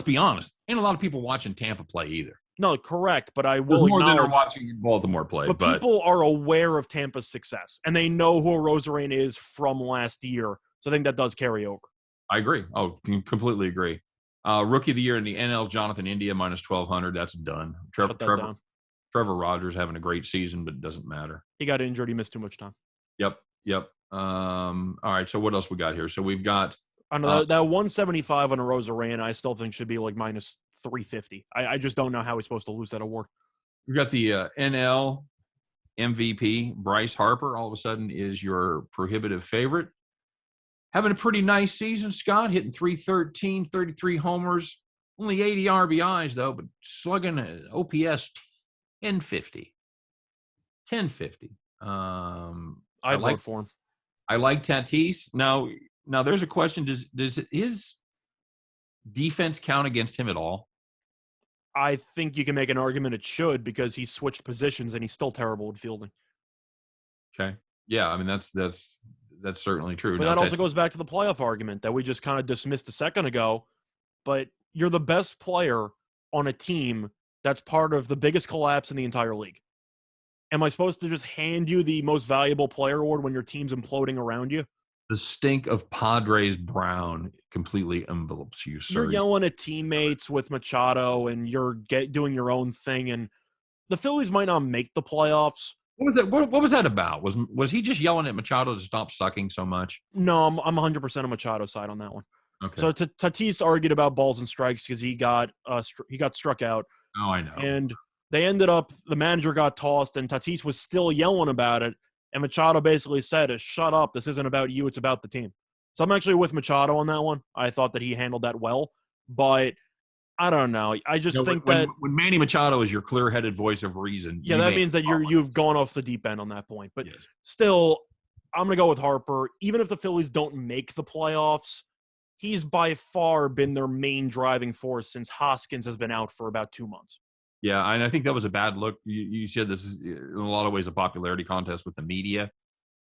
be honest. Ain't a lot of people watching Tampa play either. No, correct, but I will acknowledge. More than are watching Baltimore play. But people are aware of Tampa's success, and they know who Arozarena is from last year, so I think that does carry over. I agree. Oh, completely agree. Rookie of the year in the NL, Jonathan India, minus 1,200. That's done. Shut that down. Trevor Rogers having a great season, but it doesn't matter. He got injured. He missed too much time. Yep. All right, so what else we got here? So we've got I know that 175 on a Rosarena, I still think should be like minus 350. I just don't know how he's supposed to lose that award. we've got the NL MVP, Bryce Harper, all of a sudden is your prohibitive favorite. Having a pretty nice season, Scott, hitting 313, 33 homers, only 80 RBIs, though, but slugging OPS 1050. 1050. I'd vote for him. I like Tatis. Now there's a question. Does his defense count against him at all? I think you can make an argument it should because he switched positions and he's still terrible at fielding. Okay. Yeah, I mean, that's certainly true. But that also goes back to the playoff argument that we just kind of dismissed a second ago. But you're the best player on a team that's part of the biggest collapse in the entire league. Am I supposed to just hand you the most valuable player award when your team's imploding around you? The stink of Padres Brown completely envelops you, sir. You're yelling at teammates with Machado and you're doing your own thing. And the Phillies might not make the playoffs. What was that? What was that about? Was he just yelling at Machado to stop sucking so much? No, I'm 100% on Machado's side on that one. Okay. So Tatis argued about balls and strikes because he got struck out. Oh, I know. And they ended up, the manager got tossed, and Tatis was still yelling about it. And Machado basically said, "Shut up! This isn't about you; it's about the team." So I'm actually with Machado on that one. I thought that he handled that well, but I don't know. I just think that when Manny Machado is your clear-headed voice of reason, yeah, that means that you've gone off the deep end on that point. But still, I'm going to go with Harper. Even if the Phillies don't make the playoffs, he's by far been their main driving force since Hoskins has been out for about 2 months. Yeah, and I think that was a bad look. You said this is in a lot of ways a popularity contest with the media.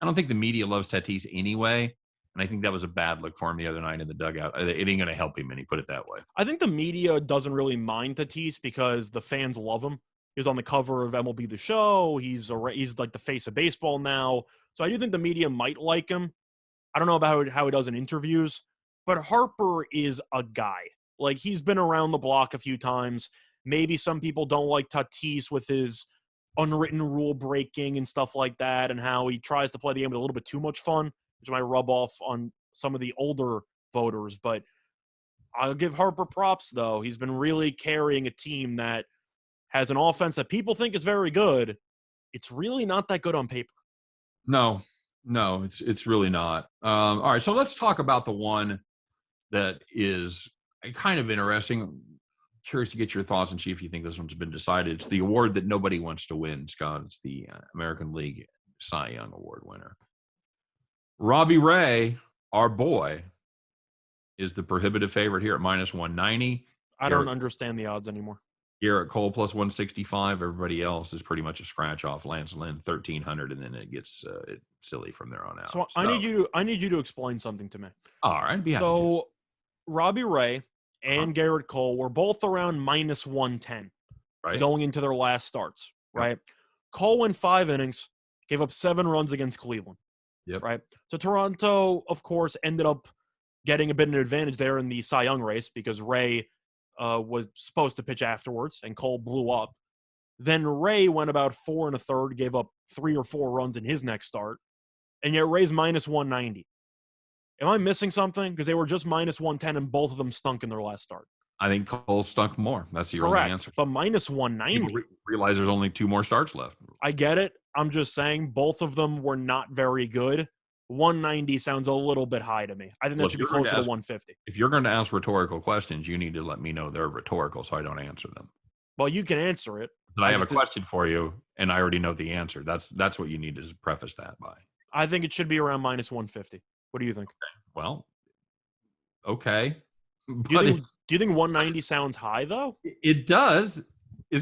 I don't think the media loves Tatis anyway, and I think that was a bad look for him the other night in the dugout. It ain't going to help him any, put it that way. I think the media doesn't really mind Tatis because the fans love him. He was on the cover of MLB The Show. He's like the face of baseball now. So I do think the media might like him. I don't know about how he does in interviews, but Harper is a guy. Like, he's been around the block a few times. Maybe some people don't like Tatis with his unwritten rule breaking and stuff like that, and how he tries to play the game with a little bit too much fun, which might rub off on some of the older voters. But I'll give Harper props, though. He's been really carrying a team that has an offense that people think is very good. It's really not that good on paper. No, it's really not. All right, so let's talk about the one that is kind of interesting. Curious to get your thoughts and see if you think this one's been decided. It's the award that nobody wants to win, Scott. It's the American League Cy Young Award winner. Robbie Ray, our boy, is the prohibitive favorite here at minus 190. I don't understand the odds anymore. Garrett Cole plus 165. Everybody else is pretty much a scratch off. Lance Lynn 1,300, and then it gets silly from there on out. So I need you to explain something to me. All right, be happy. So Robbie Ray and Garrett Cole were both around minus 110 going into their last starts, right? Cole went 5 innings, gave up 7 runs against Cleveland, right? So Toronto, of course, ended up getting a bit of an advantage there in the Cy Young race because Ray was supposed to pitch afterwards, and Cole blew up. Then Ray went about 4 1/3, gave up 3 or 4 runs in his next start, and yet Ray's minus 190. Am I missing something? Because they were just minus 110, and both of them stunk in their last start. I think Cole stunk more. That's the only answer. But minus 190. People realize there's only 2 more starts left. I get it. I'm just saying both of them were not very good. 190 sounds a little bit high to me. I think that should be closer to 150. If you're going to ask rhetorical questions, you need to let me know they're rhetorical so I don't answer them. Well, you can answer it. But I have a question for you, and I already know the answer. That's what you need to preface that by. I think it should be around minus 150. What do you think? Well, okay. Do you think 190 sounds high though? It does.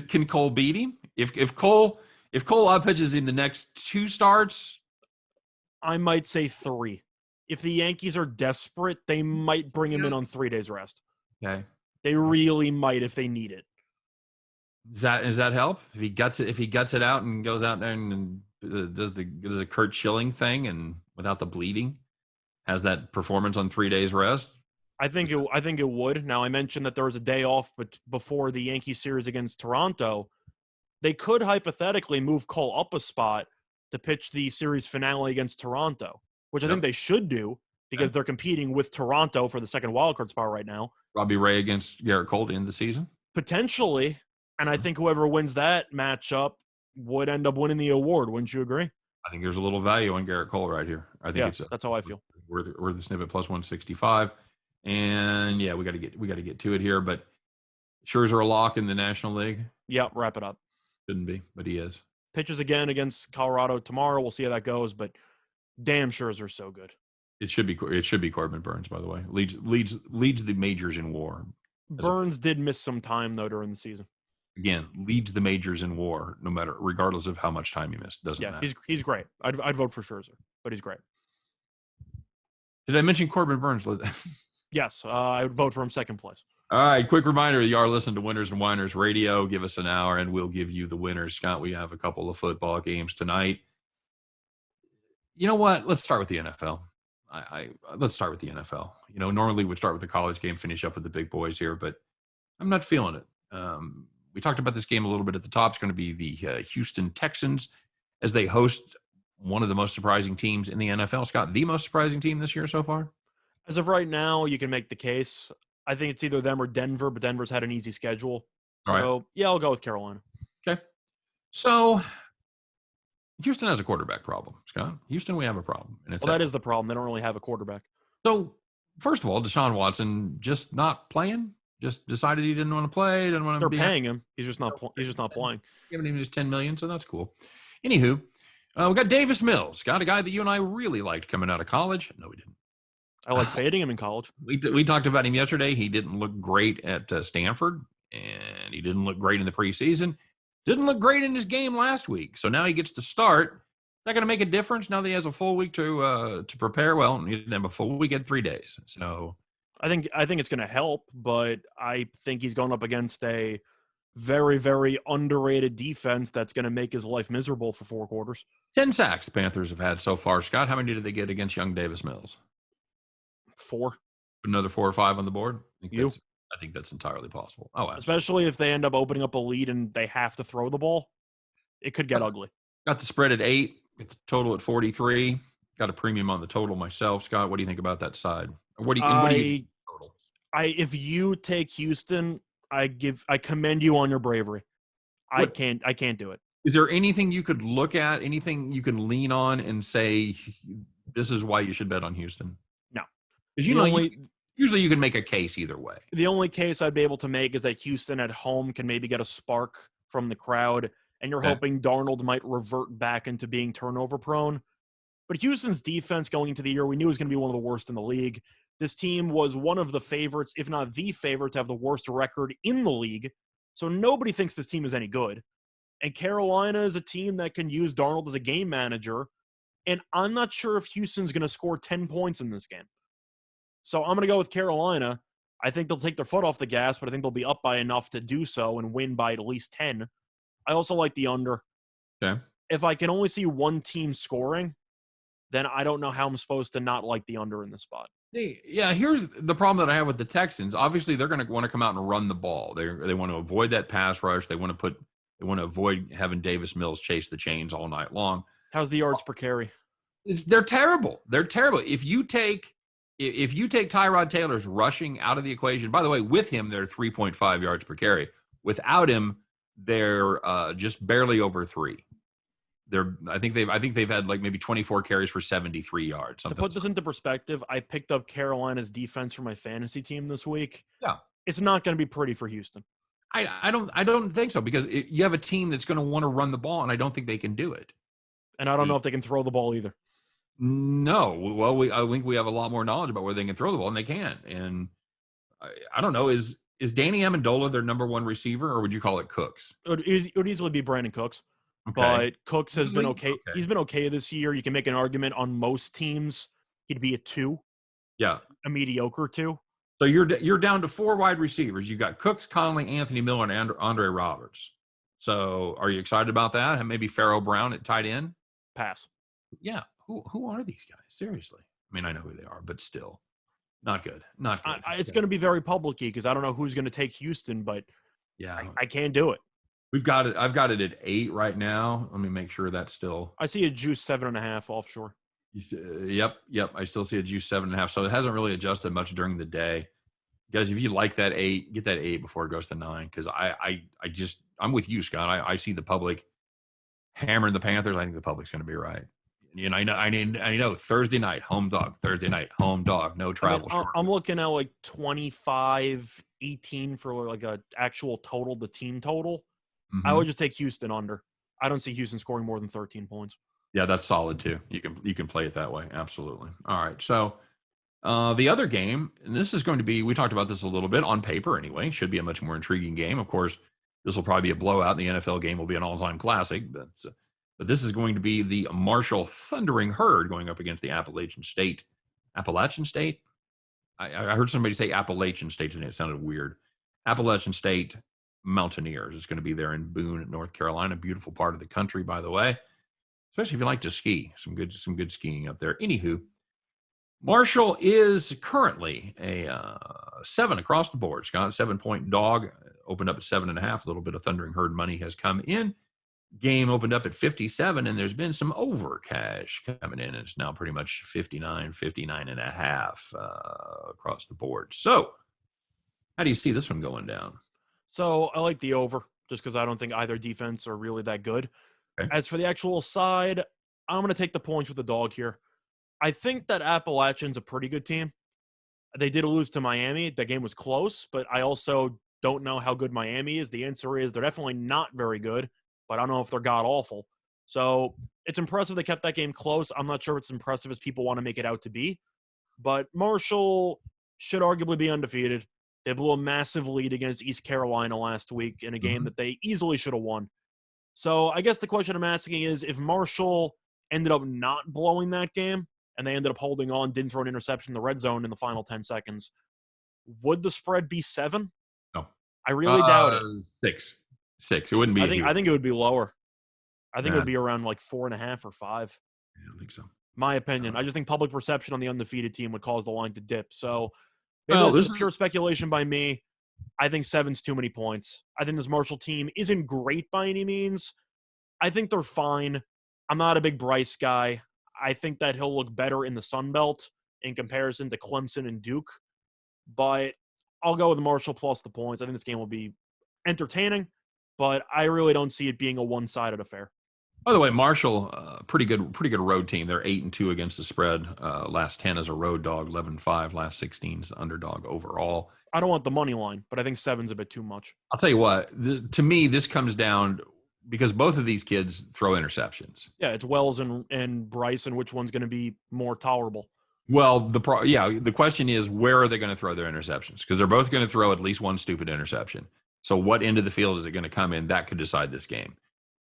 Can Cole beat him? If Cole up-pitches in the next 2 starts, I might say 3. If the Yankees are desperate, they might bring him in on 3 days rest. Okay. They really might if they need it. Does that help? If he guts it out and goes out there and does a Kurt Schilling thing and without the bleeding, has that performance on 3 days rest? I think it would. Now, I mentioned that there was a day off, but before the Yankees series against Toronto, they could hypothetically move Cole up a spot to pitch the series finale against Toronto, which I think they should do because they're competing with Toronto for the second wildcard spot right now. Robbie Ray against Garrett Cole to end the season? Potentially. And I think whoever wins that matchup would end up winning the award. Wouldn't you agree? I think there's a little value on Garrett Cole right here. I think that's how I feel. Worth the snippet plus 165. And yeah, we got to get to it here. But Scherzer a lock in the National League? Yeah, wrap it up. Shouldn't be, but he is. Pitches again against Colorado tomorrow. We'll see how that goes. But damn, Scherzer's so good. It should be Corbin Burns, by the way. Leads the majors in WAR. Burns did miss some time though during the season. Again, leads the majors in WAR, regardless of how much time he missed. Doesn't matter. He's great. I'd vote for Scherzer, but he's great. Did I mention Corbin Burns? Yes, I would vote for him second place. All right, quick reminder, you are listening to Winners and Winers Radio. Give us an hour, and we'll give you the winners. Scott, we have a couple of football games tonight. You know what? Let's start with the NFL. Let's start with the NFL. Normally we'd start with the college game, finish up with the big boys here, but I'm not feeling it. We talked about this game a little bit at the top. It's going to be the Houston Texans as they host one of the most surprising teams in the NFL. Scott, the most surprising team this year so far? As of right now, you can make the case. I think it's either them or Denver, but Denver's had an easy schedule. So, yeah, I'll go with Carolina. Okay. So, Houston has a quarterback problem, Scott. Houston, we have a problem. And that is the problem. They don't really have a quarterback. So, first of all, Deshaun Watson just not playing? Just decided he didn't want to play. Didn't want to. They're paying him. He's just not. He's just not playing. Giving him his $10 million, so that's cool. Anywho, we got Davis Mills, got a guy that you and I really liked coming out of college. No, we didn't. I liked fading him in college. We talked about him yesterday. He didn't look great at Stanford, and he didn't look great in the preseason. Didn't look great in his game last week. So now he gets to start. Is that going to make a difference now that he has a full week to prepare? Well, he didn't have a full week. He had 3 days. So. I think it's going to help, but I think he's going up against a very, very underrated defense that's going to make his life miserable for 4 quarters. 10 sacks the Panthers have had so far. Scott, how many did they get against young Davis Mills? 4. Another 4 or 5 on the board? I think that's entirely possible. Oh, absolutely. Especially if they end up opening up a lead and they have to throw the ball. It could get ugly. Got the spread at 8. Got the total at 43. Got a premium on the total myself. Scott, what do you think about that side? What do you if you take Houston, I commend you on your bravery. I can't do it. Is there anything you could look at, anything you can lean on and say this is why you should bet on Houston? No. Because usually you can make a case either way. The only case I'd be able to make is that Houston at home can maybe get a spark from the crowd, and you're hoping Darnold might revert back into being turnover prone. But Houston's defense going into the year, we knew was going to be one of the worst in the league. This team was one of the favorites, if not the favorite, to have the worst record in the league. So nobody thinks this team is any good. And Carolina is a team that can use Darnold as a game manager. And I'm not sure if Houston's going to score 10 points in this game. So I'm going to go with Carolina. I think they'll take their foot off the gas, but I think they'll be up by enough to do so and win by at least 10. I also like the under. Okay. If I can only see one team scoring, then I don't know how I'm supposed to not like the under in this spot. Yeah, here's the problem that I have with the Texans. Obviously, they're going to want to come out and run the ball. They want to avoid that pass rush. They want to avoid having Davis Mills chase the chains all night long. How's the yards per carry? They're terrible. They're terrible. If you take Tyrod Taylor's rushing out of the equation, by the way, with him they're 3.5 yards per carry. Without him, they're just barely over 3. I think they've had like maybe 24 carries for 73 yards. To put this into perspective, I picked up Carolina's defense for my fantasy team this week. Yeah, it's not going to be pretty for Houston. I don't think so because you have a team that's going to want to run the ball, and I don't think they can do it. And I don't know if they can throw the ball either. No, well, I think we have a lot more knowledge about where they can throw the ball, and they can. And I don't know, is Danny Amendola their number 1 receiver, or would you call it Cooks? It would easily be Brandon Cooks. Okay. But Cooks has been okay. He's been okay this year. You can make an argument on most teams he'd be a 2. Yeah. A mediocre 2. So you're down to 4 wide receivers. You got Cooks, Conley, Anthony Miller, and Andre Roberts. So are you excited about that? And maybe Pharaoh Brown at tight end? Pass. Yeah. Who are these guys? Seriously. I mean, I know who they are, but still. Not good. Not good. It's going to be very public-y because I don't know who's going to take Houston, but Yeah. I can't do it. We've got it. I've got it at 8 right now. Let me make sure that's still. I see a juice 7.5 offshore. Yep. I still see a juice 7.5. So it hasn't really adjusted much during the day. Guys, if you like that 8, get that 8 before it goes to 9. Because I'm with you, Scott. I see the public hammering the Panthers. I think the public's going to be right. And I know Thursday night home dog. Thursday night home dog. No travel. I'm looking at like 25-18 for like a actual total, the team total. Mm-hmm. I would just take Houston under. I don't see Houston scoring more than 13 points. Yeah, that's solid too. You can play it that way. Absolutely. All right. So the other game, and this is going to be, we talked about this a little bit on paper anyway, should be a much more intriguing game. Of course, this will probably be a blowout. The NFL game will be an all-time classic, but this is going to be the Marshall Thundering Herd going up against the Appalachian State. Appalachian State? I heard somebody say Appalachian State today. It sounded weird. Appalachian State Mountaineers. It's going to be there in Boone, North Carolina. Beautiful part of the country, by the way. Especially if you like to ski. Some good skiing up there. Anywho, Marshall is currently a 7 across the board. Scott, 7-point dog. Opened up at 7.5. A little bit of Thundering Herd money has come in. Game opened up at 57, and there's been some over cash coming in. It's now pretty much 59.5 across the board. So how do you see this one going down? So I like the over just because I don't think either defense are really that good. Okay. As for the actual side, I'm going to take the points with the dog here. I think that Appalachian's a pretty good team. They did lose to Miami. The game was close, but I also don't know how good Miami is. The answer is they're definitely not very good, but I don't know if they're god-awful. So it's impressive they kept that game close. I'm not sure it's impressive as people want to make it out to be, but Marshall should arguably be undefeated. They blew a massive lead against East Carolina last week in a game that they easily should have won. So I guess the question I'm asking is, if Marshall ended up not blowing that game and they ended up holding on, didn't throw an interception in the red zone in the final 10 seconds, would the spread be 7? No. I really doubt it. 6. It wouldn't be. I think it would be lower. I think it would be around like 4.5 or 5. I don't think so. My opinion. I just think public perception on the undefeated team would cause the line to dip. So maybe this is pure speculation by me. I think 7's too many points. I think this Marshall team isn't great by any means. I think they're fine. I'm not a big Bryce guy. I think that he'll look better in the Sun Belt in comparison to Clemson and Duke. But I'll go with Marshall plus the points. I think this game will be entertaining, but I really don't see it being a one-sided affair. By the way, Marshall, pretty good road team. They're 8-2 against the spread. Last 10 as a road dog, 11-5. Last 16 is underdog overall. I don't want the money line, but I think 7's a bit too much. I'll tell you what. To me, this comes down because both of these kids throw interceptions. Yeah, it's Wells and Bryce, and which one's going to be more tolerable? Well, the question is, where are they going to throw their interceptions? Because they're both going to throw at least one stupid interception. So what end of the field is it going to come in? That could decide this game.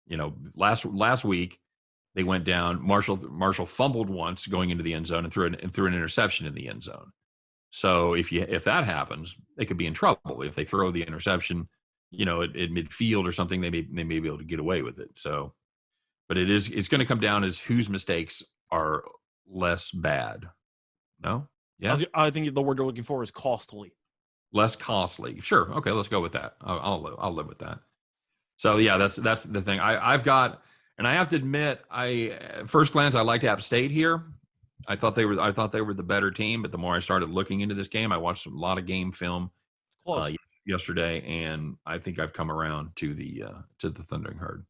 You know, last week they went down. Marshall fumbled once going into the end zone and threw an interception in the end zone. So if that happens, they could be in trouble. If they throw the interception, you know, at midfield or something, they may be able to get away with it. So, but it's going to come down as whose mistakes are less bad. No, yeah, I think the word you're looking for is costly. Less costly. Sure. Okay, let's go with that. I'll live with that. So yeah, that's the thing. I've got, and I have to admit, first glance I liked App State here. I thought they were the better team, but the more I started looking into this game, I watched a lot of game film yesterday, and I think I've come around to the Thundering Herd.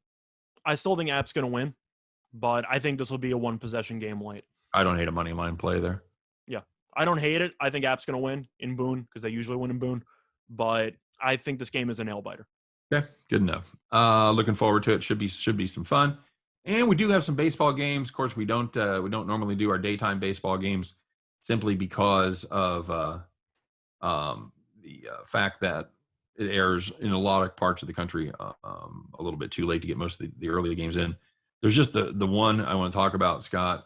I still think App's going to win, but I think this will be a one possession game late. I don't hate a money line play there. Yeah, I don't hate it. I think App's going to win in Boone because they usually win in Boone, but I think this game is a nail biter. Okay, good enough. Looking forward to it. Should be some fun. And we do have some baseball games. Of course, we don't normally do our daytime baseball games simply because of the fact that it airs in a lot of parts of the country a little bit too late to get most of the early games in. There's just the one I want to talk about, Scott.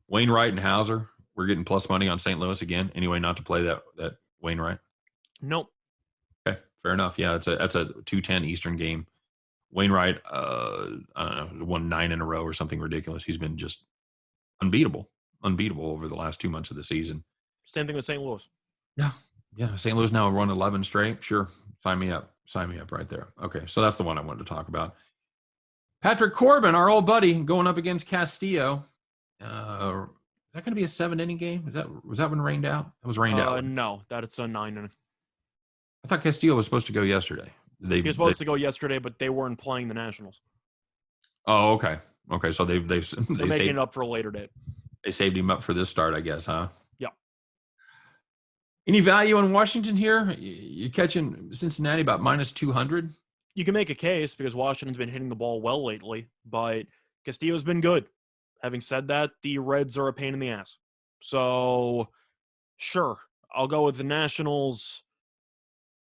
Wainwright and Hauser. We're getting plus money on St. Louis again. Anyway, not to play that Wainwright. Nope. Okay, fair enough. Yeah, that's a 2:10 Eastern game. Wainwright, I don't know, won 9 in a row or something ridiculous. He's been just unbeatable over the last 2 months of the season. Same thing with St. Louis. Yeah. Yeah. St. Louis now run 11 straight. Sure. Sign me up. Sign me up right there. Okay. So that's the one I wanted to talk about. Patrick Corbin, our old buddy, going up against Castillo. Is that going to be a 7-inning game? Was that one rained out? It was rained out. No, that it's a 9-inning. I thought Castillo was supposed to go yesterday. He was supposed to go yesterday, but they weren't playing the Nationals. Oh, okay. Okay, so they're making it up for a later date. They saved him up for this start, I guess, huh? Yeah. Any value on Washington here? You're catching Cincinnati about minus 200? You can make a case because Washington's been hitting the ball well lately, but Castillo's been good. Having said that, the Reds are a pain in the ass. So, sure, I'll go with the Nationals.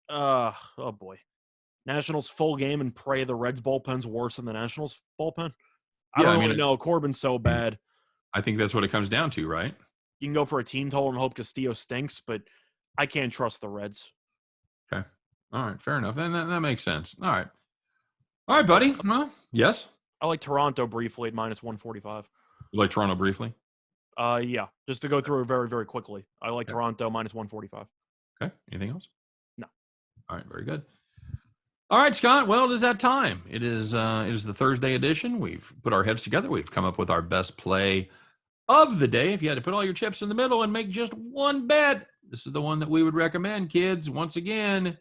Oh, boy. Nationals full game and pray the Reds bullpen's worse than the Nationals bullpen. I don't really know. Corbin's so bad. I think that's what it comes down to, right? You can go for a team total and hope Castillo stinks, but I can't trust the Reds. Okay. All right. Fair enough. And that makes sense. All right. All right, buddy. Well, yes? I like Toronto briefly at minus 145. You like Toronto briefly? Yeah. Just to go through it very, very quickly. I like Toronto minus 145. Okay. Anything else? No. All right. Very good. All right, Scott. Well, it is that time. It is the Thursday edition. We've put our heads together. We've come up with our best play of the day. If you had to put all your chips in the middle and make just one bet, this is the one that we would recommend, kids. Once again,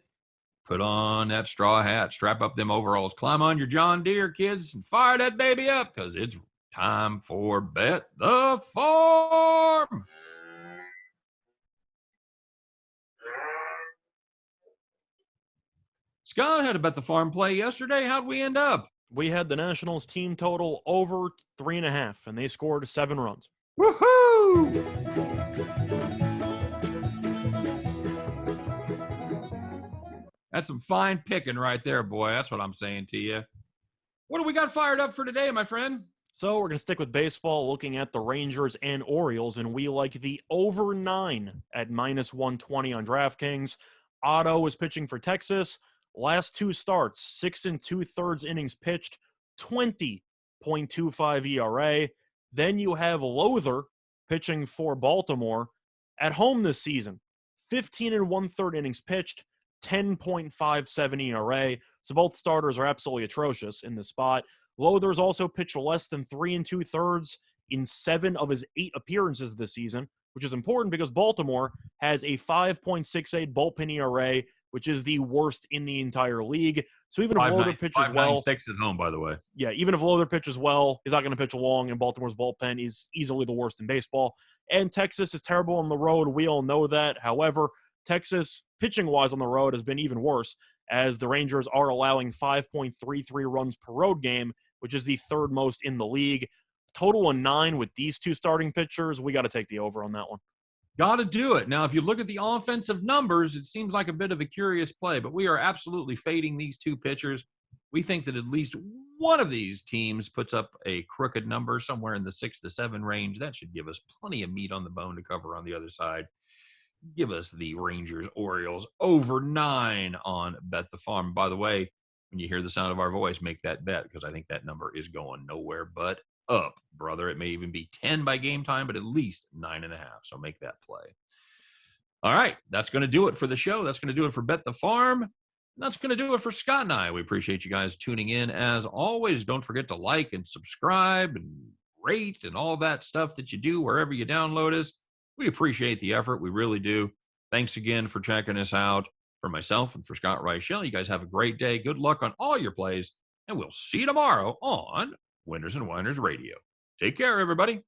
put on that straw hat, strap up them overalls, climb on your John Deere, kids, and fire that baby up because it's time for Bet the Farm. Scott had a Bet the Farm play yesterday. How'd we end up? We had the Nationals team total over 3.5, and they scored 7 runs. Woohoo! That's some fine picking right there, boy. That's what I'm saying to you. What do we got fired up for today, my friend? So we're going to stick with baseball, looking at the Rangers and Orioles, and we like the over 9 at minus 120 on DraftKings. Otto is pitching for Texas. Last 2 starts, 6 2/3 innings pitched, 20.25 ERA. Then you have Lowther pitching for Baltimore at home this season, 15 1/3 innings pitched, 10.57 ERA. So both starters are absolutely atrocious in this spot. Lowther's also pitched less than 3 2/3 in 7 of his 8 appearances this season, which is important because Baltimore has a 5.68 bullpen ERA, which is the worst in the entire league. So even if Lowther pitches well, 5.96 at home, by the way. Yeah, even if Lowther pitches well, he's not going to pitch long, and Baltimore's bullpen is easily the worst in baseball. And Texas is terrible on the road. We all know that. However, Texas, pitching-wise on the road, has been even worse, as the Rangers are allowing 5.33 runs per road game, which is the 3rd most in the league. Total of 9 with these 2 starting pitchers. We got to take the over on that one. Got to do it. Now, if you look at the offensive numbers, it seems like a bit of a curious play, but we are absolutely fading these 2 pitchers. We think that at least one of these teams puts up a crooked number somewhere in the 6 to 7 range. That should give us plenty of meat on the bone to cover on the other side. Give us the Rangers, Orioles over 9 on Bet the Farm. By the way, when you hear the sound of our voice, make that bet because I think that number is going nowhere but up, brother. It may even be 10 by game time, but at least 9.5. So make that play. All right. That's going to do it for the show. That's going to do it for Bet the Farm. That's going to do it for Scott and I. We appreciate you guys tuning in. As always, don't forget to like and subscribe and rate and all that stuff that you do wherever you download us. We appreciate the effort. We really do. Thanks again for checking us out. For myself and for Scott Reichel, you guys have a great day. Good luck on all your plays, and we'll see you tomorrow on Winners and Winers Radio. Take care, everybody.